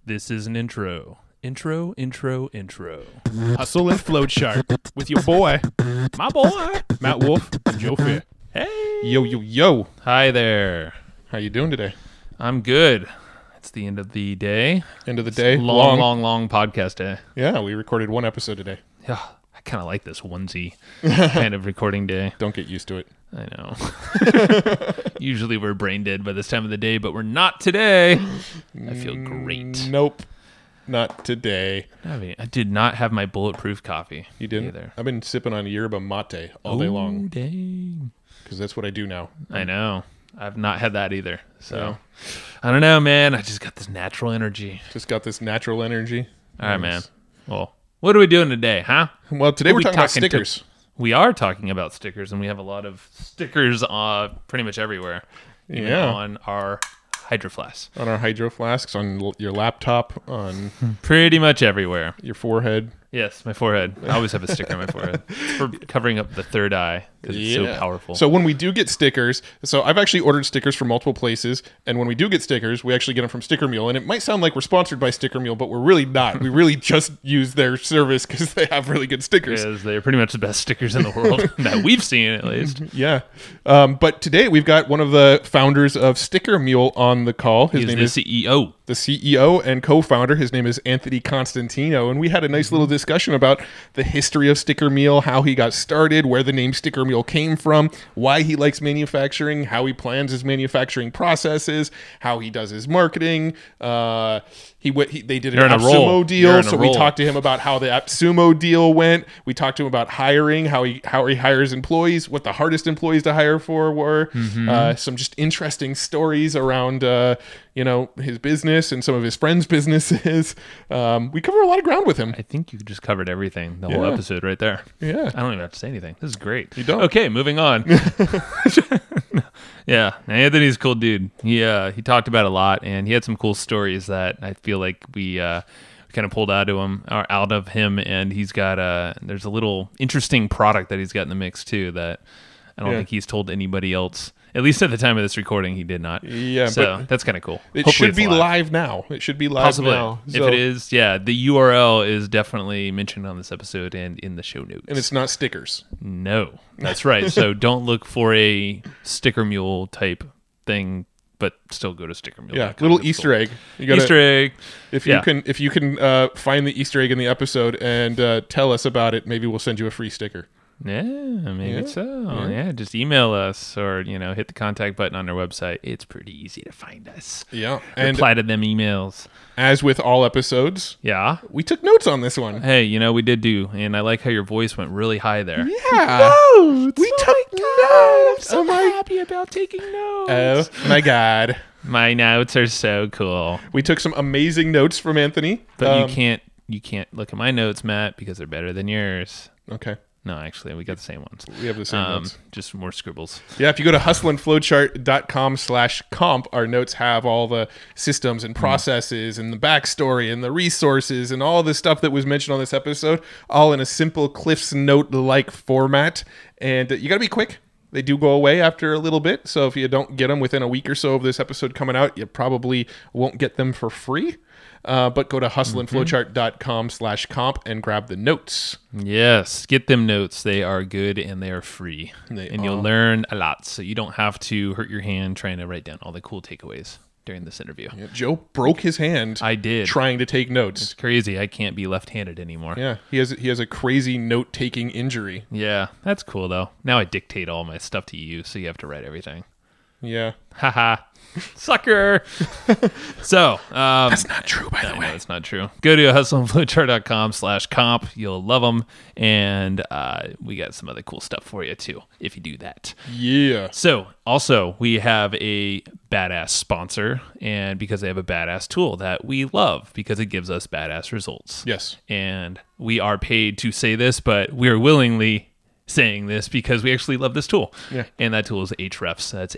This is an intro. Intro. Hustle and Flow Chart with your boy, My boy. Matt Wolf and Joe Fier. Hey. Yo. Hi there. How you doing today? I'm good. It's the end of the day. End of the day? Long podcast day. Yeah, we recorded one episode today. Yeah, I kind of like this onesie kind of recording day. Don't get used to it. I know. Usually we're brain dead by this time of the day, but we're not today. I feel great. Nope. Not today. I did not have my bulletproof coffee. You didn't? Either. I've been sipping on yerba mate all day long. Dang. Because that's what I do now. I know. I've not had that either. So, Yeah. I don't know, man. I just got this natural energy. Just got this natural energy. All right, man. Well, what are we doing today, huh? Well, today we're talking about stickers. We are talking about stickers, and we have a lot of stickers pretty much everywhere. Even Yeah. on our hydro flasks. On our hydro flasks, on your laptop, on Pretty much everywhere. your forehead. Yes, my forehead. I always have a sticker on my forehead. It's for covering up the third eye because it's so powerful. So when we do get stickers, so I've actually ordered stickers from multiple places, and when we do get stickers, we actually get them from Sticker Mule, and it might sound like we're sponsored by Sticker Mule, but we're really not. We really just use their service because they have really good stickers. Because they're pretty much the best stickers in the world that we've seen, at least. Yeah. But today we've got one of the founders of Sticker Mule on the call. His name is the CEO. The CEO and co-founder. His name is Anthony Constantino, and we had a nice little discussion about the history of Sticker Mule, how he got started, where the name Sticker Mule came from, why he likes manufacturing, how he plans his manufacturing processes, how he does his marketing. They did an AppSumo deal, so we talked to him about how the AppSumo deal went. We talked to him about hiring, how he hires employees, what the hardest employees to hire for were. Some just interesting stories around his business and some of his friends' businesses. We cover a lot of ground with him. I think you just covered everything, the whole episode right there. Yeah. I don't even have to say anything. This is great. You don't? Okay, moving on. Yeah, Anthony's a cool dude. He talked about a lot, and he had some cool stories that I feel like we kind of pulled out of him, and he's got there's a little interesting product that he's got in the mix too that I don't think he's told anybody else. At least at the time of this recording, he did not. Yeah, so but that's kind of cool. It should be live now. It should be live Possibly. now. If it is, the URL is definitely mentioned on this episode and in the show notes. And it's not stickers. No, that's right. So don't look for a Sticker Mule type thing, but still go to Sticker Mule. Yeah, little Easter egg. You gotta, Easter egg. If you can find the Easter egg in the episode and tell us about it, maybe we'll send you a free sticker. Yeah, maybe so. Yeah, just email us or, hit the contact button on our website. It's pretty easy to find us. Yeah. And reply to them emails. As with all episodes, we took notes on this one. Hey, we did do, and I like how your voice went really high there. Yeah. Notes! We took notes. I'm so happy about taking notes. Oh, my God. My notes are so cool. We took some amazing notes from Anthony. But you can't look at my notes, Matt, because they're better than yours. Okay. No, actually, we got the same ones. We have the same notes. Just more scribbles. Yeah, if you go to hustleandflowchart.com/comp, our notes have all the systems and processes and the backstory and the resources and all the stuff that was mentioned on this episode, all in a simple Cliff's Note-like format. And you got to be quick. They do go away after a little bit, so if you don't get them within a week or so of this episode coming out, you probably won't get them for free. But go to hustleandflowchart.com/comp and grab the notes. Yes, get them notes. They are good and they are free. You'll learn a lot, so you don't have to hurt your hand trying to write down all the cool takeaways during this interview. Yeah, Joe broke his hand. I did. Trying to take notes. It's crazy. I can't be left-handed ananymore. Yeah, he has a crazy note-taking injury. Yeah, that's cool though. Now I dictate all my stuff to you, so you have to write everything. Yeah. Haha. Sucker. So that's not true, by the way. No, it's not true. Go to hustleandflowchart.com/comp. You'll love them, and we got some other cool stuff for you too if you do that. Yeah. So also we have a badass sponsor, and because they have a badass tool that we love because it gives us badass results. Yes. And we are paid to say this, but we're willingly saying this because we actually love this tool. Yeah. And that tool is Ahrefs. That's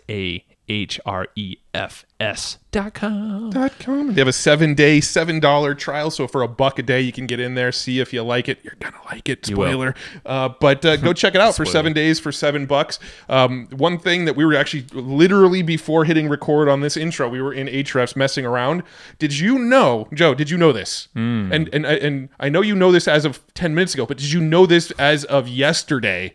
ahrefs.com. They have a 7-day, $7 trial. So for $1 a day, you can get in there, see if you like it. You're going to like it. Spoiler. But go check it out for 7 days for $7. One thing that we were actually literally before hitting record on this intro, we were in Ahrefs messing around. Did you know, Joe, did you know this? And I know you know this as of 10 minutes ago, but did you know this as of yesterday?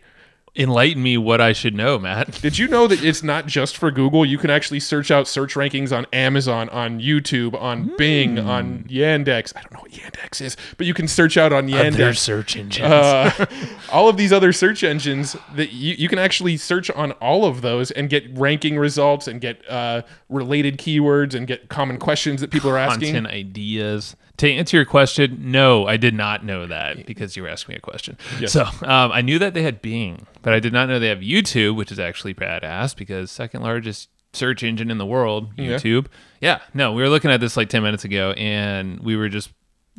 Enlighten me what I should know, Matt. Did you know that it's not just for Google? You can actually search out search rankings on Amazon, on YouTube, on Bing, on Yandex. I don't know what Yandex is, but you can search out on Yandex. Other search engines. All of these other search engines that you can actually search on all of those and get ranking results and get related keywords and get common questions that people are asking. Content ideas. To answer your question, no, I did not know that because you were asking me a question. Yes. So I knew that they had Bing, but I did not know they have YouTube, which is actually badass because second largest search engine in the world, YouTube. Yeah, no, we were looking at this like 10 minutes ago, and we were just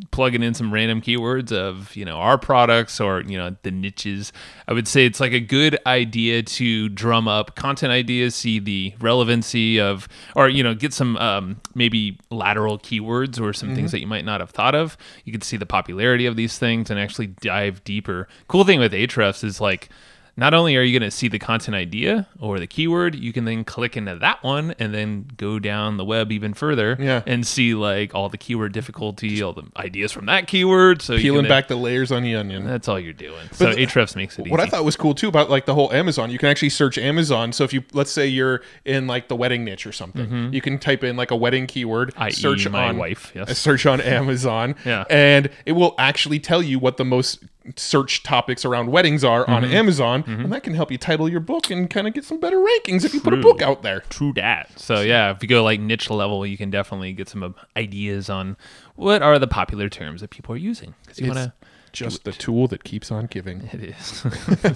plugging in some random keywords of, our products or, the niches. I would say it's like a good idea to drum up content ideas, see the relevancy of, or, get some maybe lateral keywords or some things that you might not have thought of. You can see the popularity of these things and actually dive deeper. Cool thing with Ahrefs is like, not only are you going to see the content idea or the keyword, you can then click into that one and then go down the web even further and see like all the keyword difficulty, all the ideas from that keyword. So peeling back the layers on the onion. That's all you're doing. So Ahrefs makes it easy. What I thought was cool too about like the whole Amazon, you can actually search Amazon. So if you, let's say you're in like the wedding niche or something, you can type in like a wedding keyword, search my wife, search on Amazon, and it will actually tell you what the most search topics around weddings are on Amazon, and that can help you title your book and kind of get some better rankings if you put a book out there. True that. So if you go like niche level, you can definitely get some ideas on what are the popular terms that people are using. Because you want to just the tool that keeps on giving. It is.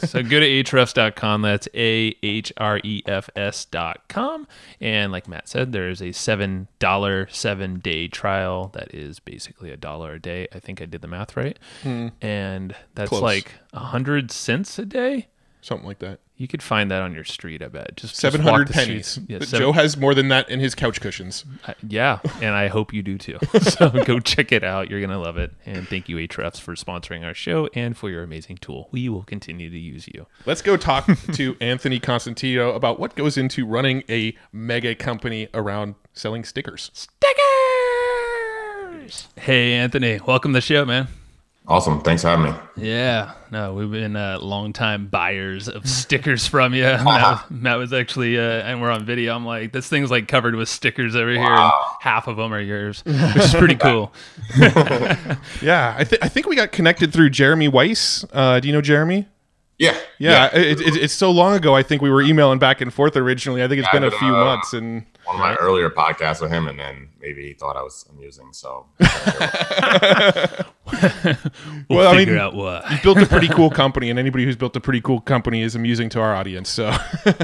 So go to ahrefs.com. That's ahrefs.com. And like Matt said, there is a $7 7-day trial that is basically $1 a day. I think I did the math right. And that's Close. like 100 cents a day. Something like that. You could find that on your street, I bet. Just 700 walk the pennies. streets. Yeah, Joe has more than that in his couch cushions. Yeah, and I hope you do too. So go check it out. You're going to love it. And thank you, Ahrefs, for sponsoring our show and for your amazing tool. We will continue to use you. Let's go talk to Anthony Constantino about what goes into running a mega company around selling stickers. Stickers! Hey, Anthony. Welcome to the show, man. Awesome. Thanks for having me. Yeah. No, we've been longtime buyers of stickers from you. Matt was actually, and we're on video. I'm like, this thing's like covered with stickers over here, and half of them are yours, which is pretty cool. Yeah. I think we got connected through Jeremy Weiss. Do you know Jeremy? Yeah. It's so long ago. I think we were emailing back and forth originally. I think it's been a few months. And one of my earlier podcasts with him, and then maybe he thought I was amusing. So, we'll figure out what. You built a pretty cool company, and anybody who's built a pretty cool company is amusing to our audience. So,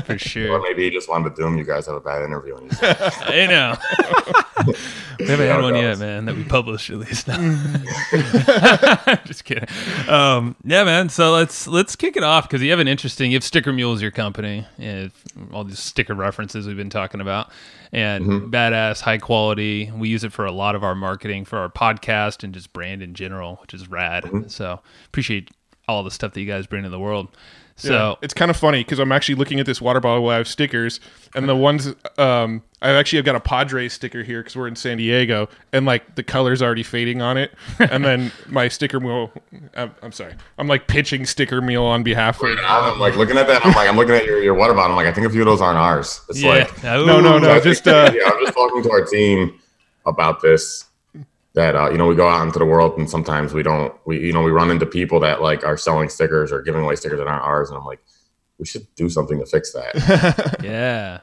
for sure. Or maybe he just wanted to doom you guys have a bad interview. And I know. We haven't had one yet, man, that we published at least. Just kidding. Yeah, man. So let's kick it off because you have Sticker Mule as your company, and all these sticker references we've been talking about, and badass, high quality. We use it for a lot of our marketing for our podcast and just brand in general, which is rad. So appreciate all the stuff that you guys bring to the world. So it's kind of funny because I'm actually looking at this water bottle where I have stickers, and the ones I've got a Padres sticker here because we're in San Diego, and like the color's already fading on it. And then my Sticker Mule, I'm sorry, I'm like pitching Sticker Mule on behalf of. I'm like looking at that. I'm looking at your water bottle. I'm like, I think a few of those aren't ours. It's like no. Just I'm just talking to our team about this. That we go out into the world and sometimes we run into people that like are selling stickers or giving away stickers that aren't ours, and I'm like, we should do something to fix that. Yeah.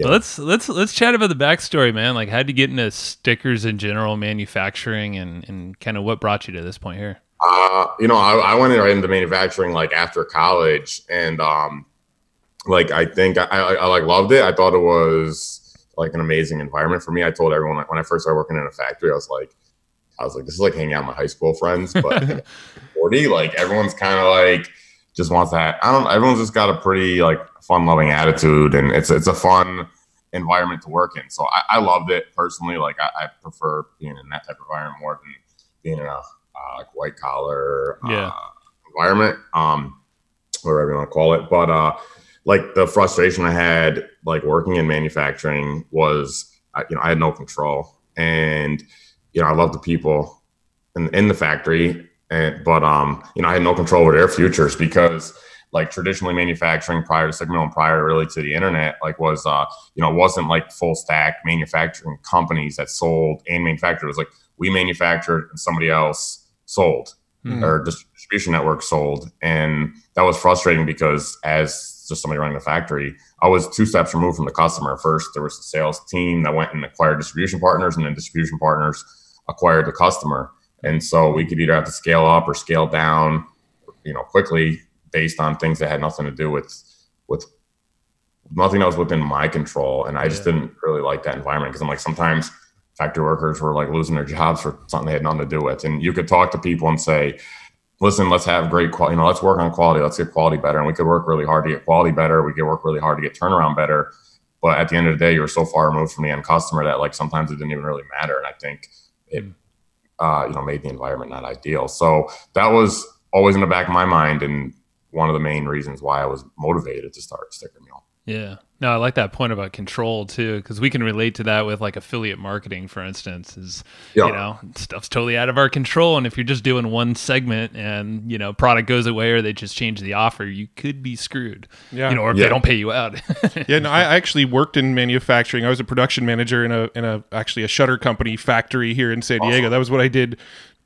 So let's chat about the backstory, man. Like, how'd you get into stickers in general, manufacturing, and kind of what brought you to this point here? I went right into manufacturing like after college, and like I think I like loved it. I thought it was like an amazing environment for me. I told everyone when I first started working in a factory, I was like, this is like hanging out with my high school friends, but 40, like everyone's kind of like just wants that. Everyone's just got a pretty like fun loving attitude, and it's a fun environment to work in. So I loved it personally. Like I prefer being in that type of environment more than being in a like white collar environment, whatever you want to call it. But like the frustration I had like working in manufacturing was, I had no control, and I love the people in the factory, but I had no control over their futures, because like traditionally manufacturing prior to Sticker Mule and prior really to the internet, like was, wasn't like full stack manufacturing companies that sold and manufactured. It was like we manufactured and somebody else sold, or distribution network sold. And that was frustrating because as just somebody running the factory, I was 2 steps removed from the customer. First, there was the sales team that went and acquired distribution partners, and then distribution partners acquired the customer. And so we could either have to scale up or scale down, quickly, based on things that had nothing to do with nothing that was within my control. And I just didn't really like that environment, because I'm like, sometimes factory workers were like losing their jobs for something they had nothing to do with. And you could talk to people and say, listen, let's have great quality, let's work on quality, let's get quality better. And we could work really hard to get quality better. We could work really hard to get turnaround better. But at the end of the day, you're so far removed from the end customer that like sometimes it didn't even really matter. And I think it, made the environment not ideal. So that was always in the back of my mind, and one of the main reasons why I was motivated to start Sticker Mule. Yeah. No, I like that point about control too, because we can relate to that with like affiliate marketing, for instance, is, stuff's totally out of our control. And if you're just doing one segment and, product goes away or they just change the offer, you could be screwed, or if they don't pay you out. No, I actually worked in manufacturing. I was a production manager in actually a shutter company factory here in San Diego. Awesome. That was what I did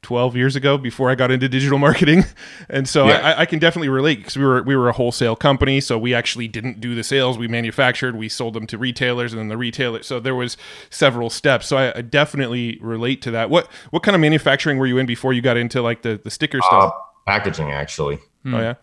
12 years ago before I got into digital marketing. And so I can definitely relate, because we were a wholesale company. So we actually didn't do the sales. We manufactured, we sold them to retailers, and then the retailer. So there was several steps. So I definitely relate to that. What kind of manufacturing were you in before you got into like the sticker stuff? Packaging, actually. Oh yeah.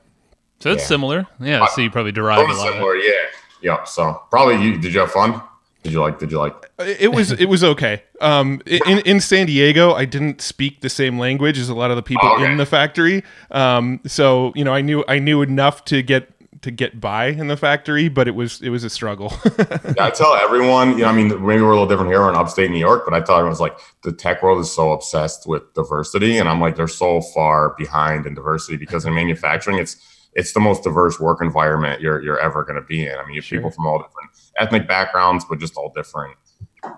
So it's similar. Yeah. So you probably derived a lot similar, of it. Yeah. So probably did you have fun? Did you like? It was okay. In San Diego, I didn't speak the same language as a lot of the people in the factory. So I knew enough to get by in the factory, but it was a struggle. I tell everyone, maybe we're a little different here. We're in upstate New York, but I tell everyone's like, the tech world is so obsessed with diversity, and I'm like, they're so far behind in diversity, because in manufacturing, it's the most diverse work environment you're ever going to be in. I mean, you have people from all different ethnic backgrounds, but just all different,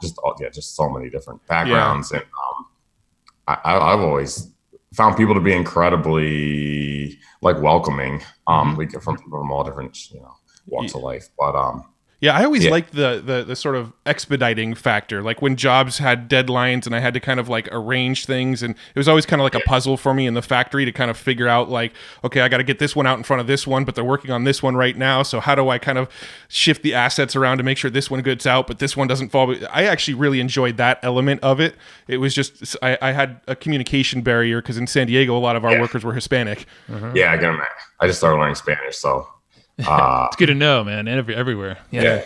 just so many different backgrounds. And I've always found people to be incredibly like welcoming. We get from people from all different, walks of life. But I always liked the sort of expediting factor, like when jobs had deadlines and I had to kind of like arrange things, and it was always kind of like a puzzle for me in the factory to kind of figure out like, okay, I got to get this one out in front of this one, but they're working on this one right now, so how do I kind of shift the assets around to make sure this one gets out but this one doesn't fall? I actually really enjoyed that element of it. It was just I had a communication barrier, because in San Diego a lot of our workers were Hispanic. Yeah, I get them. I just started learning Spanish, so it's good to know, man. Everywhere. Yeah.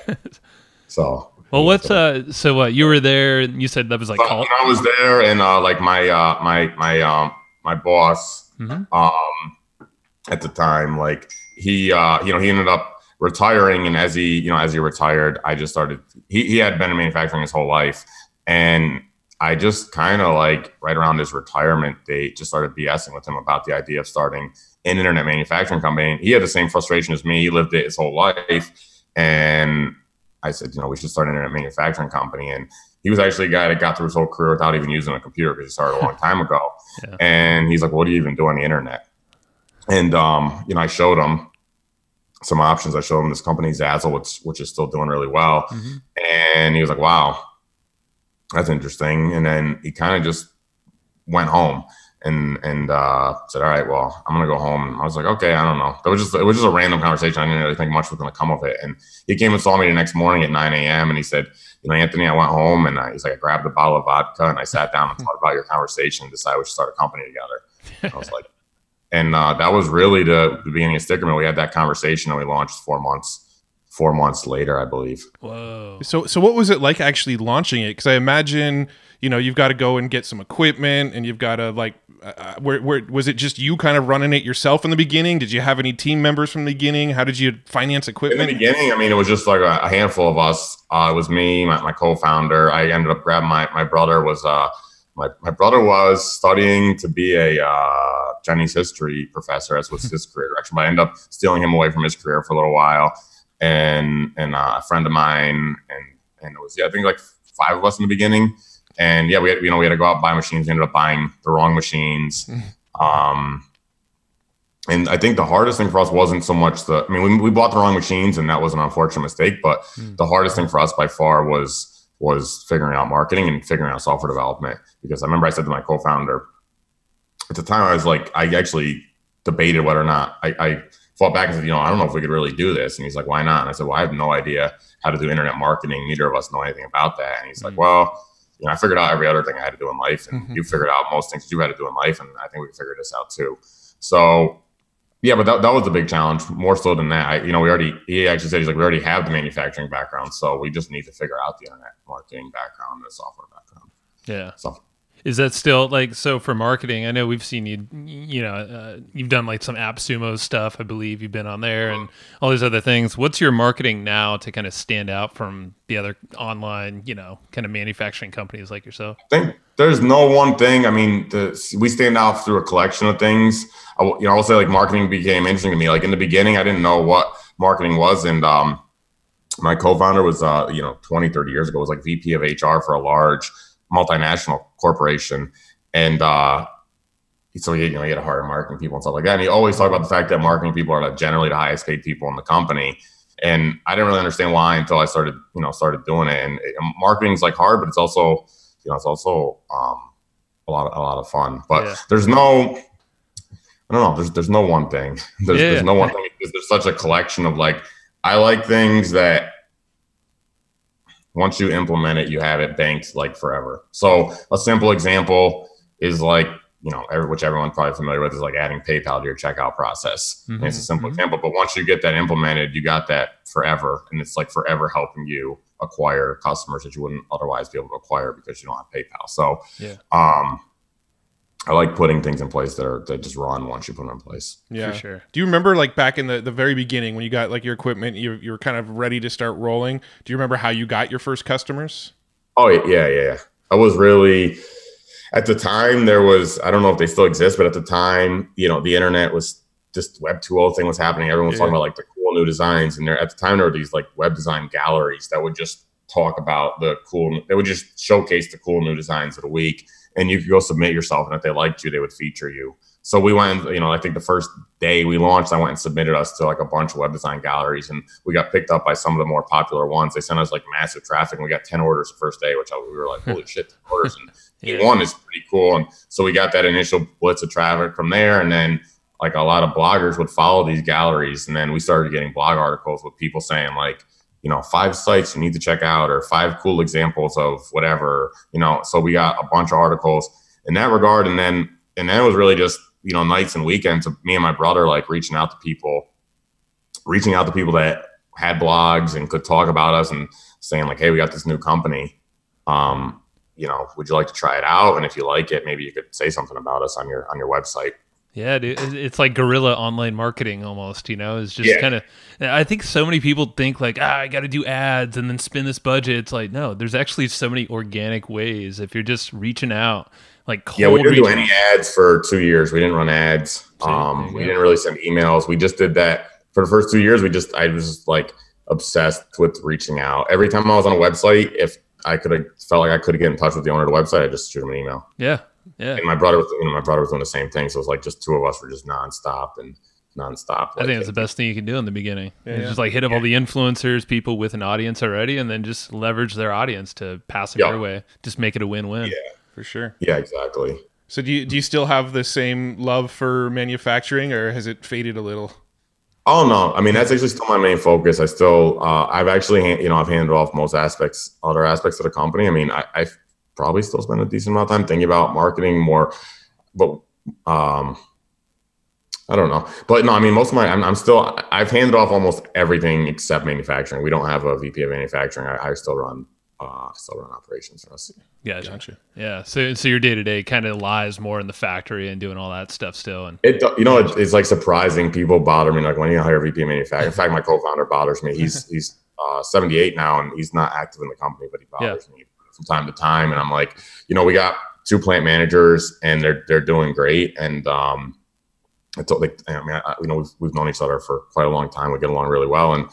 So. Well, what's so you were there? You said that was like. I was there, and like my boss, at the time, like he ended up retiring, and as he retired, I just started. He had been in manufacturing his whole life, and I just kind of like right around his retirement date, just started BSing with him about the idea of starting an internet manufacturing company. He had the same frustration as me. He lived it his whole life. And I said, we should start an internet manufacturing company. And he was actually a guy that got through his whole career without even using a computer, because he started a long time ago. Yeah. And he's like, what do you even do on the internet? And, I showed him some options. I showed him this company, Zazzle, which is still doing really well. And he was like, wow, that's interesting. And then he kind of just went home and said, all right, well, I'm going to go home. And I was like, okay, I don't know. It was just a random conversation. I didn't really think much was going to come of it. And he came and saw me the next morning at 9 a.m. and he said, Anthony, I went home, and he's like, I grabbed a bottle of vodka and I sat down and thought about your conversation and decided we should start a company together. I was like, and that was really the beginning of Sticker Mule. We had that conversation and we launched 4 months later, I believe. Whoa. So what was it like actually launching it? Because I imagine, you've got to go and get some equipment, and you've got to like, where was it just you kind of running it yourself in the beginning? Did you have any team members from the beginning? How did you finance equipment? In the beginning, I mean, it was just like a handful of us. It was me, my co-founder. I ended up grabbing my brother was my brother was studying to be a Chinese history professor. That's what's his career direction. But I ended up stealing him away from his career for a little while, and a friend of mine, and it was I think like 5 of us in the beginning. And yeah, we had to go out and buy machines. We ended up buying the wrong machines. And I think the hardest thing for us wasn't so much we bought the wrong machines, and that was an unfortunate mistake. But the hardest thing for us by far was figuring out marketing and figuring out software development. Because I remember I said to my co-founder at the time, I was like, I actually debated whether or not I fought back and said, I don't know if we could really do this. And he's like, why not? And I said, well, I have no idea how to do internet marketing. Neither of us know anything about that. And he's like, well, I figured out every other thing I had to do in life, and you figured out most things you had to do in life, and I think we can figure this out too. So, yeah, but that was the big challenge, more so than that. He actually said, he's like, we already have the manufacturing background, so we just need to figure out the internet marketing background and the software background. Yeah. So. Is that still so for marketing? I know we've seen you've done like some AppSumo stuff. I believe you've been on there and all these other things. What's your marketing now to kind of stand out from the other online, kind of manufacturing companies like yourself? I think there's no one thing. I mean, we stand out through a collection of things. I will say like marketing became interesting to me. Like in the beginning, I didn't know what marketing was. And my co-founder was, 20, 30 years ago, was like VP of HR for a large multinational corporation, and so he had to hire marketing people and stuff like that. And he always talked about the fact that marketing people are generally the highest paid people in the company. And I didn't really understand why until I started doing it. And marketing's like hard, but it's also a lot of fun. But there's no, I don't know. There's no one thing. There's no one thing because there's such a collection of I like things that once you implement it, you have it banked like forever. So a simple example is which everyone's probably familiar with, is like adding PayPal to your checkout process. And it's a simple example, but once you get that implemented, you got that forever, and it's like forever helping you acquire customers that you wouldn't otherwise be able to acquire because you don't have PayPal. So I like putting things in place that just run once you put them in place. Yeah, for sure. Do you remember back in the very beginning when you got your equipment, you were kind of ready to start rolling? Do you remember how you got your first customers? Oh yeah. I was really, at the time there was, I don't know if they still exist, but at the time, the internet was just Web 2.0 thing was happening. Everyone was talking about the cool new designs. And at the time there were these web design galleries that would just talk about they would just showcase the cool new designs of the week. And you could go submit yourself, and if they liked you, they would feature you. So we went, I think the first day we launched, I went and submitted us to a bunch of web design galleries, and we got picked up by some of the more popular ones. They sent us massive traffic, and we got 10 orders the first day, we were like, holy shit, 10 orders. And one is pretty cool. And so we got that initial blitz of traffic from there. And then a lot of bloggers would follow these galleries. And then we started getting blog articles with people saying 5 sites you need to check out, or 5 cool examples of whatever, so we got a bunch of articles in that regard. And then it was really just, nights and weekends of me and my brother, reaching out to people that had blogs and could talk about us and saying hey, we got this new company. Would you like to try it out? And if you like it, maybe you could say something about us on your website. Yeah, dude, it's like guerrilla online marketing almost, It's just kind of, I think so many people think I got to do ads and then spend this budget. It's no, there's actually so many organic ways if you're just reaching out, cold we didn't do any ads for 2 years. We didn't run ads. We didn't really send emails. We just did that for the first 2 years. I was obsessed with reaching out. Every time I was on a website, if I felt I could get in touch with the owner of the website, I just shoot him an email. Yeah. And my brother was doing the same thing. So it was just 2 of us were just nonstop. I think it's the best thing you can do in the beginning. Just hit up all the influencers, people with an audience already, and then just leverage their audience to pass them your way. Just make it a win-win. Yeah, for sure. Yeah, exactly. So do you still have the same love for manufacturing, or has it faded a little? Oh no, I mean that's actually still my main focus. I still, I've actually, I've handed off other aspects of the company. I mean, I probably still spend a decent amount of time thinking about marketing more, but I don't know. But no, I mean, most of I've handed off almost everything except manufacturing. We don't have a VP of manufacturing. I still run still run operations for us. Gotcha. Yeah. So your day to day kind of lies more in the factory and doing all that stuff still. And it's like surprising. People bother me like when you hire VP of manufacturing. In fact, my co-founder bothers me. He's 78 now and he's not active in the company, but he bothers me from time to time. And I'm like, we got 2 plant managers and they're doing great. And we've known each other for quite a long time. We get along really well, and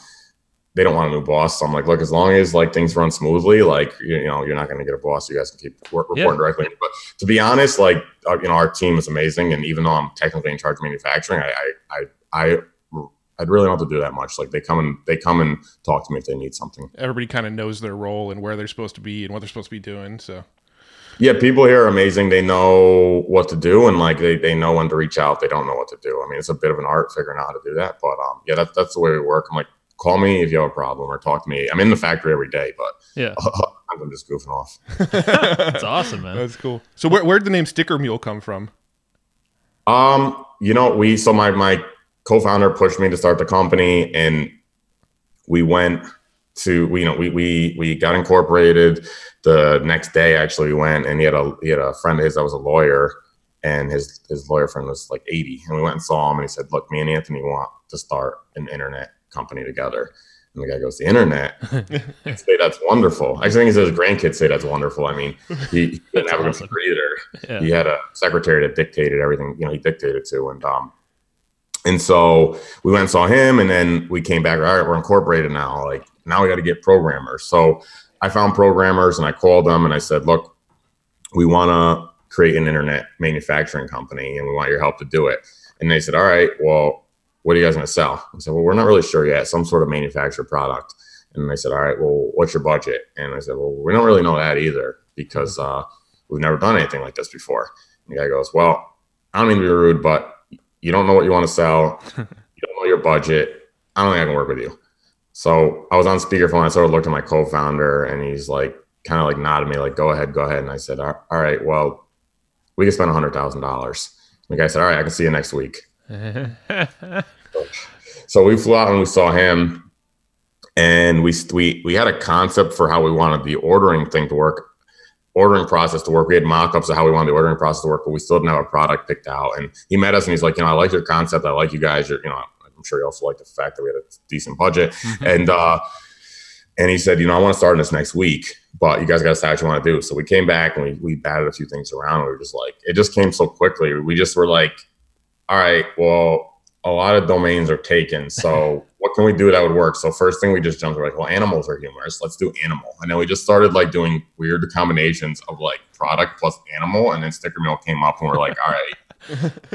they don't want a new boss. So I'm like, look, as long as like things run smoothly, like you're not going to get a boss. You guys can keep reporting directly. But to be honest, like our team is amazing, and even though I'm technically in charge of manufacturing, I'd really not have to do that much. Like they come and talk to me if they need something. Everybody kind of knows their role and where they're supposed to be and what they're supposed to be doing. So. Yeah, people here are amazing. They know what to do, and like they know when to reach out. They don't know what to do. I mean, it's a bit of an art figuring out how to do that. But that's the way we work. I'm like, call me if you have a problem or talk to me. I'm in the factory every day, but I'm just goofing off. That's awesome, man. That's cool. So where'd the name Sticker Mule come from? My co-founder pushed me to start the company, and we went to we got incorporated. The next day, actually, we went, and he had a friend of his that was a lawyer, and his lawyer friend was like 80, and we went and saw him, and he said, "Look, me and Anthony want to start an internet company together." And the guy goes, "The internet?" I say, "That's wonderful." I think his grandkids say that's wonderful. I mean, he didn't have a computer either. Yeah. He had a secretary that dictated everything. He dictated to, and so we went and saw him, and then we came back. All right, we're incorporated now. Like now we got to get programmers. So I found programmers, and I called them, and I said, "Look, we want to create an internet manufacturing company, and we want your help to do it." And they said, "All right, well, what are you guys going to sell?" I said, "Well, we're not really sure yet. Some sort of manufactured product." And they said, "All right, well, what's your budget?" And I said, "Well, we don't really know that either because we've never done anything like this before." And the guy goes, "Well, I don't mean to be rude, but you don't know what you want to sell. You don't know your budget. I don't think I can work with you." So I was on speakerphone. I sort of looked at my co-founder, and he's like, kind of like nodded me, like, go ahead. And I said, "All right, well, we can spend $100,000. The guy said, "All right, I can see you next week." So we flew out and we saw him, and we had a concept for how we wanted the ordering process to work. We had mock-ups of how we wanted the ordering process to work, but we still didn't have a product picked out. And he met us, and he's like, "I like your concept. I like you guys. I'm sure you also like the fact that we had a decent budget." And he said, "I want to start this next week, but you guys got to decide what you want to do." So we came back and we batted a few things around. We were just like, it just came so quickly. We just were like, all right, well, a lot of domains are taken. So what can we do that would work? So first thing we just jumped, we're like, well, animals are humorous. Let's do animal. And then we just started like doing weird combinations of like product plus animal. And then Sticker Mule came up, and we're like, all right.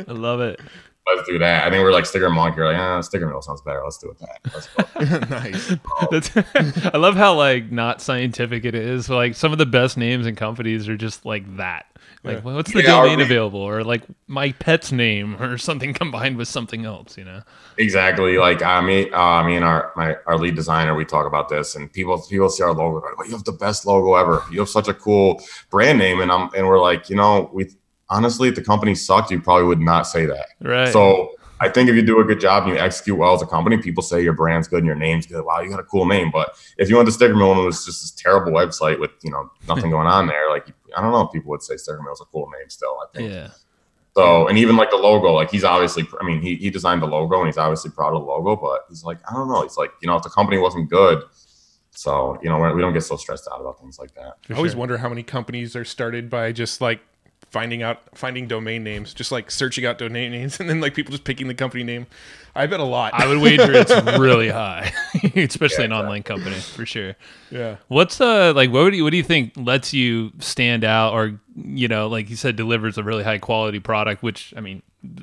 I love it. Let's do that. I think we're like Sticker Monkey. We're like, Sticker Mule sounds better. Let's do it that. Let's go. Nice. I love how like not scientific it is. Like some of the best names and companies are just like that. Like, well, what's the domain available? Or like my pet's name or something combined with something else, Exactly. Like me and our lead designer, we talk about this, and people see our logo, like, well, you have the best logo ever. You have such a cool brand name. And we're like, honestly, if the company sucked, you probably would not say that. Right. So I think if you do a good job and you execute well as a company, people say your brand's good and your name's good. Wow, you got a cool name. But if you went to Sticker Mule and it was just this terrible website with, nothing going on there, like, I don't know if people would say Sticker Mule's a cool name still, I think. Yeah. So, and even like the logo, like he's obviously, he designed the logo and he's obviously proud of the logo, but he's like, I don't know. He's like, if the company wasn't good, so, we don't get so stressed out about things like that. I always wonder how many companies are started by just like finding domain names, just like searching out domain names, and then like people just picking the company name. I bet a lot. I would wager it's really high, especially an online company for sure. Yeah. What's like what do you think lets you stand out, or like you said, delivers a really high quality product, which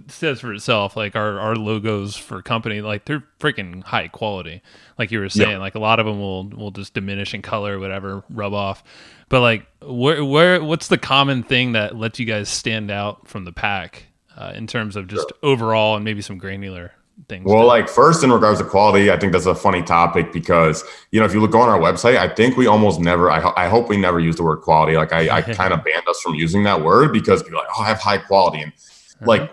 says for itself. Like our logos for company, like they're freaking high quality. Like you were saying, like a lot of them will just diminish in color, whatever, rub off. But like, what's the common thing that lets you guys stand out from the pack in terms of just overall and maybe some granular things? Well, like first in regards to quality, I think that's a funny topic because, if you go on our website, I think we almost never, I hope we never use the word quality. Like I kind of banned us from using that word because people are like, oh, I have high quality. And like,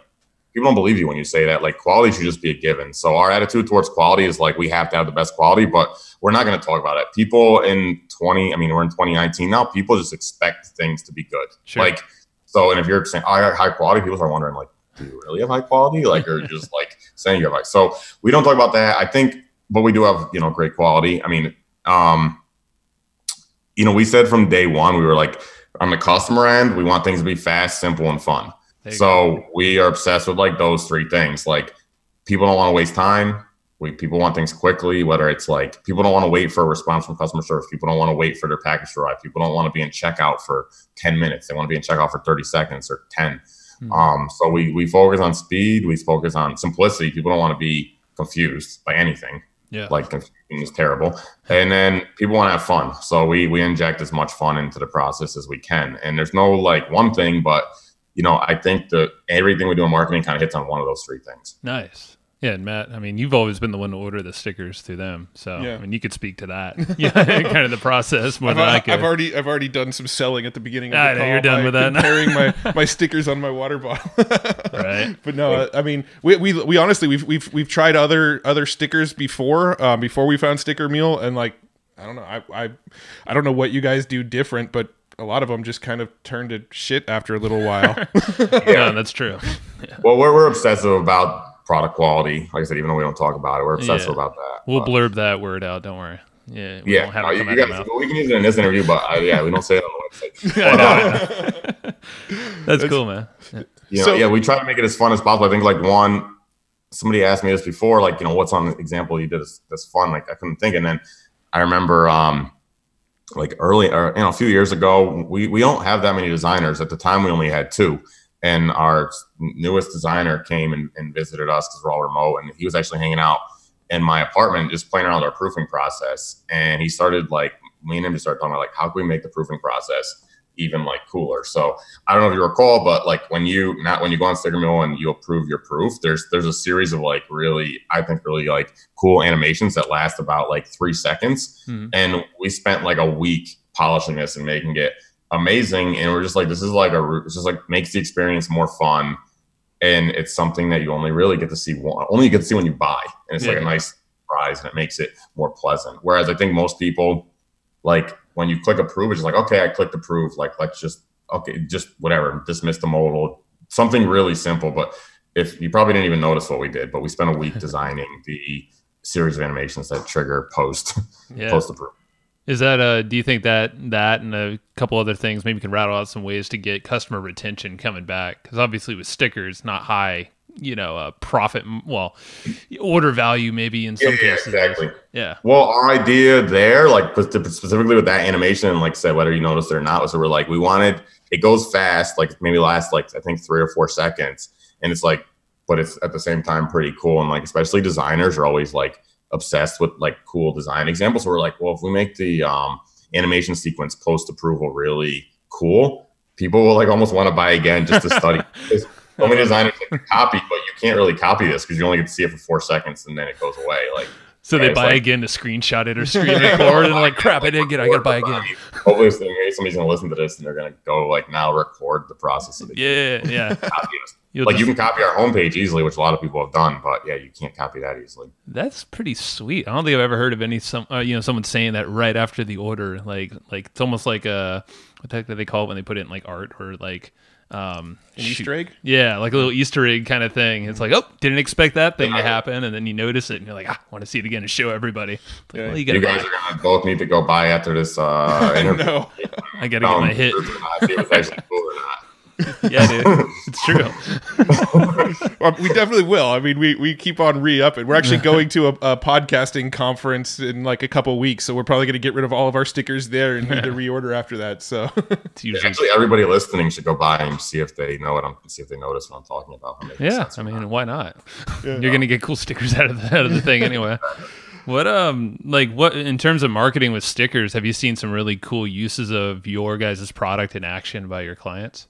people don't believe you when you say that. Like, quality should just be a given. So our attitude towards quality is like, we have to have the best quality, but we're not going to talk about it. People in we're in 2019 now, people just expect things to be good. Sure. Like, so, and if you're saying, oh, I got high quality, people are wondering like, do you really have high quality? Like, or just like saying you have high. So we don't talk about that. I think, but we do have, great quality. I mean, we said from day one, we were like, on the customer end, we want things to be fast, simple, and fun. So we are obsessed with like those three things. Like, people don't want to waste time. People want things quickly, whether it's like people don't want to wait for a response from customer service. People don't want to wait for their package to arrive. People don't want to be in checkout for 10 minutes. They want to be in checkout for 30 seconds or 10. So we focus on speed. We focus on simplicity. People don't want to be confused by anything. Yeah. Like, confusion is terrible. And then people want to have fun. So we inject as much fun into the process as we can. And there's no like one thing, but I think that everything we do in marketing kind of hits on one of those three things. Nice. Yeah, and Matt, I mean, you've always been the one to order the stickers through them, so I mean, you could speak to that. Yeah, kind of the process more than I could. I've already done some selling at the beginning of the call. You're done with that. Comparing my stickers on my water bottle. Right. But no, I mean, we honestly we've tried other stickers before we found Sticker Mule, and like, I don't know, I don't know what you guys do different, but a lot of them just kind of turned to shit after a little while. Yeah, that's true. Yeah. Well, we're obsessive about product quality. Like I said, even though we don't talk about it, we're obsessive about that. We'll blurb that word out. Don't worry. Yeah. We won't have it come out of our mouth. We can use it in this interview, but we don't say it on the website. I know. That's cool, man. We try to make it as fun as possible. I think like somebody asked me this before, like, what's on the example you did that's fun? Like, I couldn't think. And then I remember, like a few years ago, we don't have that many designers. At the time, we only had two. And our newest designer came and visited us because we're all remote. And he was actually hanging out in my apartment, just playing around with our proofing process. And he started like, me and him just started talking about like, how can we make the proofing process even like cooler? So I don't know if you recall, but like when you go on Sticker Mule and you approve your proof, there's a series of like really like cool animations that last about like 3 seconds. Mm-hmm. And we spent like a week polishing this and making it amazing. And we're just like, this is like it's just like makes the experience more fun. And it's something that you only really get to see when you buy. And it's like a nice surprise, and it makes it more pleasant. Whereas I think most people, like, when you click approve, it's just like, okay, I clicked approve. Like, let's just whatever, dismiss the modal, something really simple. But if you probably didn't even notice what we did, but we spent a week designing the series of animations that trigger post approve. Is that do you think that and a couple other things, maybe you can rattle out some ways to get customer retention coming back? Because obviously with stickers, not high, profit, order value maybe in some cases. Exactly. Yeah. Well, our idea there, like specifically with that animation, and like I said, whether you noticed it or not, was that we're like, we wanted, it goes fast, like maybe lasts like, I think 3 or 4 seconds. And it's like, but it's at the same time pretty cool. And like, especially designers are always like obsessed with like cool design examples. So we're like, well, if we make the animation sequence post approval really cool, people will like almost want to buy again just to study. So many designers like copy, but you can't really copy this because you only get to see it for 4 seconds and then it goes away. Like, so they buy again to screenshot it or screen record, and like, crap, I didn't get it. I gotta buy again. Hopefully somebody's gonna listen to this and they're gonna go like now record the process of it. Yeah. Like, you can copy our homepage easily, which a lot of people have done, but yeah, you can't copy that easily. That's pretty sweet. I don't think I've ever heard of someone saying that right after the order. Like it's almost like what the heck do they call it when they put it in like art or like an Easter egg? Yeah, like a little Easter egg kind of thing. It's like, oh, didn't expect that thing to happen, and then you notice it, and you're like, I want to see it again and show everybody. Like, well, you guys are gonna both need to go buy after this interview. No. I gotta get my hit. See if it's actually cool or not. Yeah, dude, it's true. Well, we definitely will. I mean, we keep on re-upping. We're actually going to a podcasting conference in like a couple of weeks, so we're probably going to get rid of all of our stickers there and need to reorder after that. So, actually, everybody listening should go buy and see if they know see if they notice what I'm talking about. Yeah, I mean, why not? Yeah. You're going to get cool stickers out of the thing anyway. What in terms of marketing with stickers, have you seen some really cool uses of your guys' product in action by your clients?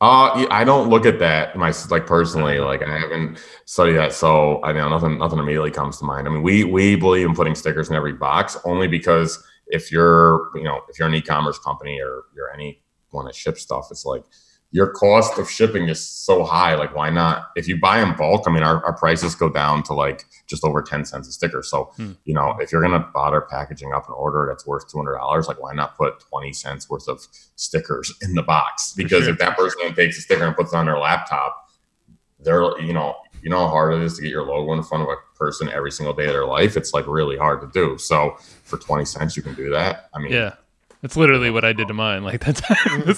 I don't look at that personally. Like, I haven't studied that, so I know nothing immediately comes to mind. I mean, we believe in putting stickers in every box only because if you're an e-commerce company or you're anyone that ships stuff, it's like your cost of shipping is so high. Like, why not? If you buy in bulk, I mean, our prices go down to like just over 10 cents a sticker. So, you know, if you're going to bother packaging up an order that's worth $200, like why not put 20 cents worth of stickers in the box? Because if that person then takes a sticker and puts it on their laptop, they're, you know how hard it is to get your logo in front of a person every single day of their life. It's like really hard to do. So for 20 cents, you can do that. I mean, yeah. That's literally what I did to mine. Like that's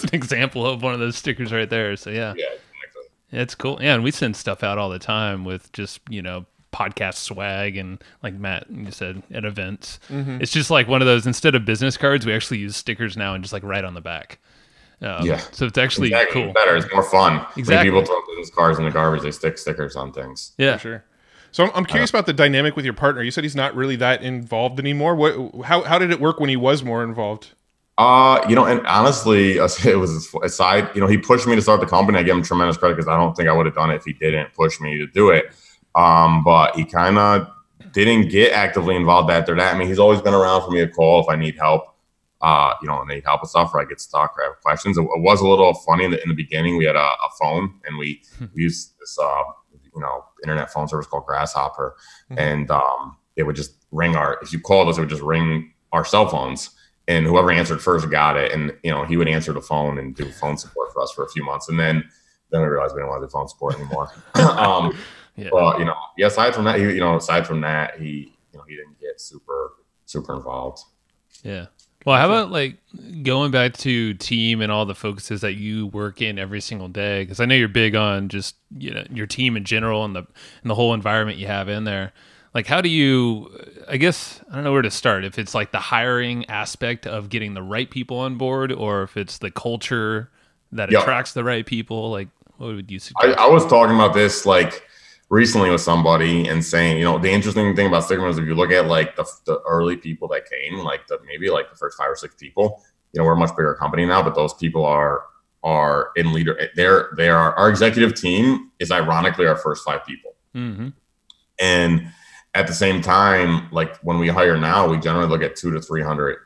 an example of one of those stickers right there. So yeah, exactly. It's cool. Yeah, and we send stuff out all the time with just podcast swag and like Matt you said at events. It's just like one of those. Instead of business cards, we actually use stickers now and just like write on the back. So it's actually cool. It's better. It's more fun. Exactly. When people throw business cards in the garbage, they stick stickers on things. Yeah, for sure. So I'm curious about the dynamic with your partner. You said he's not really that involved anymore. How did it work when he was more involved? And honestly, it was a side, he pushed me to start the company. I give him tremendous credit because I don't think I would have done it if he didn't push me to do it. But he kind of didn't get actively involved after that. I mean, he's always been around for me to call if I need help, and need help with stuff or I get stuck or I have questions. It was a little funny in the beginning. We had a phone and we used this, internet phone service called Grasshopper. And it would just ring if you called us, it would just ring our cell phones. And whoever answered first got it. And, he would answer the phone and do phone support for us for a few months. And then we realized we didn't want to do phone support anymore. But, aside from that, he didn't get super involved. Yeah. Well, how about like going back to team and all the focuses that you work in every single day? Because I know you're big on just, your team in general and the whole environment you have in there. Like, how do you, I guess, I don't know where to start. If it's like the hiring aspect of getting the right people on board, or if it's the culture that attracts the right people, like, what would you suggest? I was talking about this like recently with somebody and saying, the interesting thing about Sticker Mule is if you look at like the early people that came, like maybe the first 5 or 6 people, we're a much bigger company now, but those people are in leader. They are our executive team is ironically our first 5 people. And at the same time, like when we hire now, we generally look at 200 to 300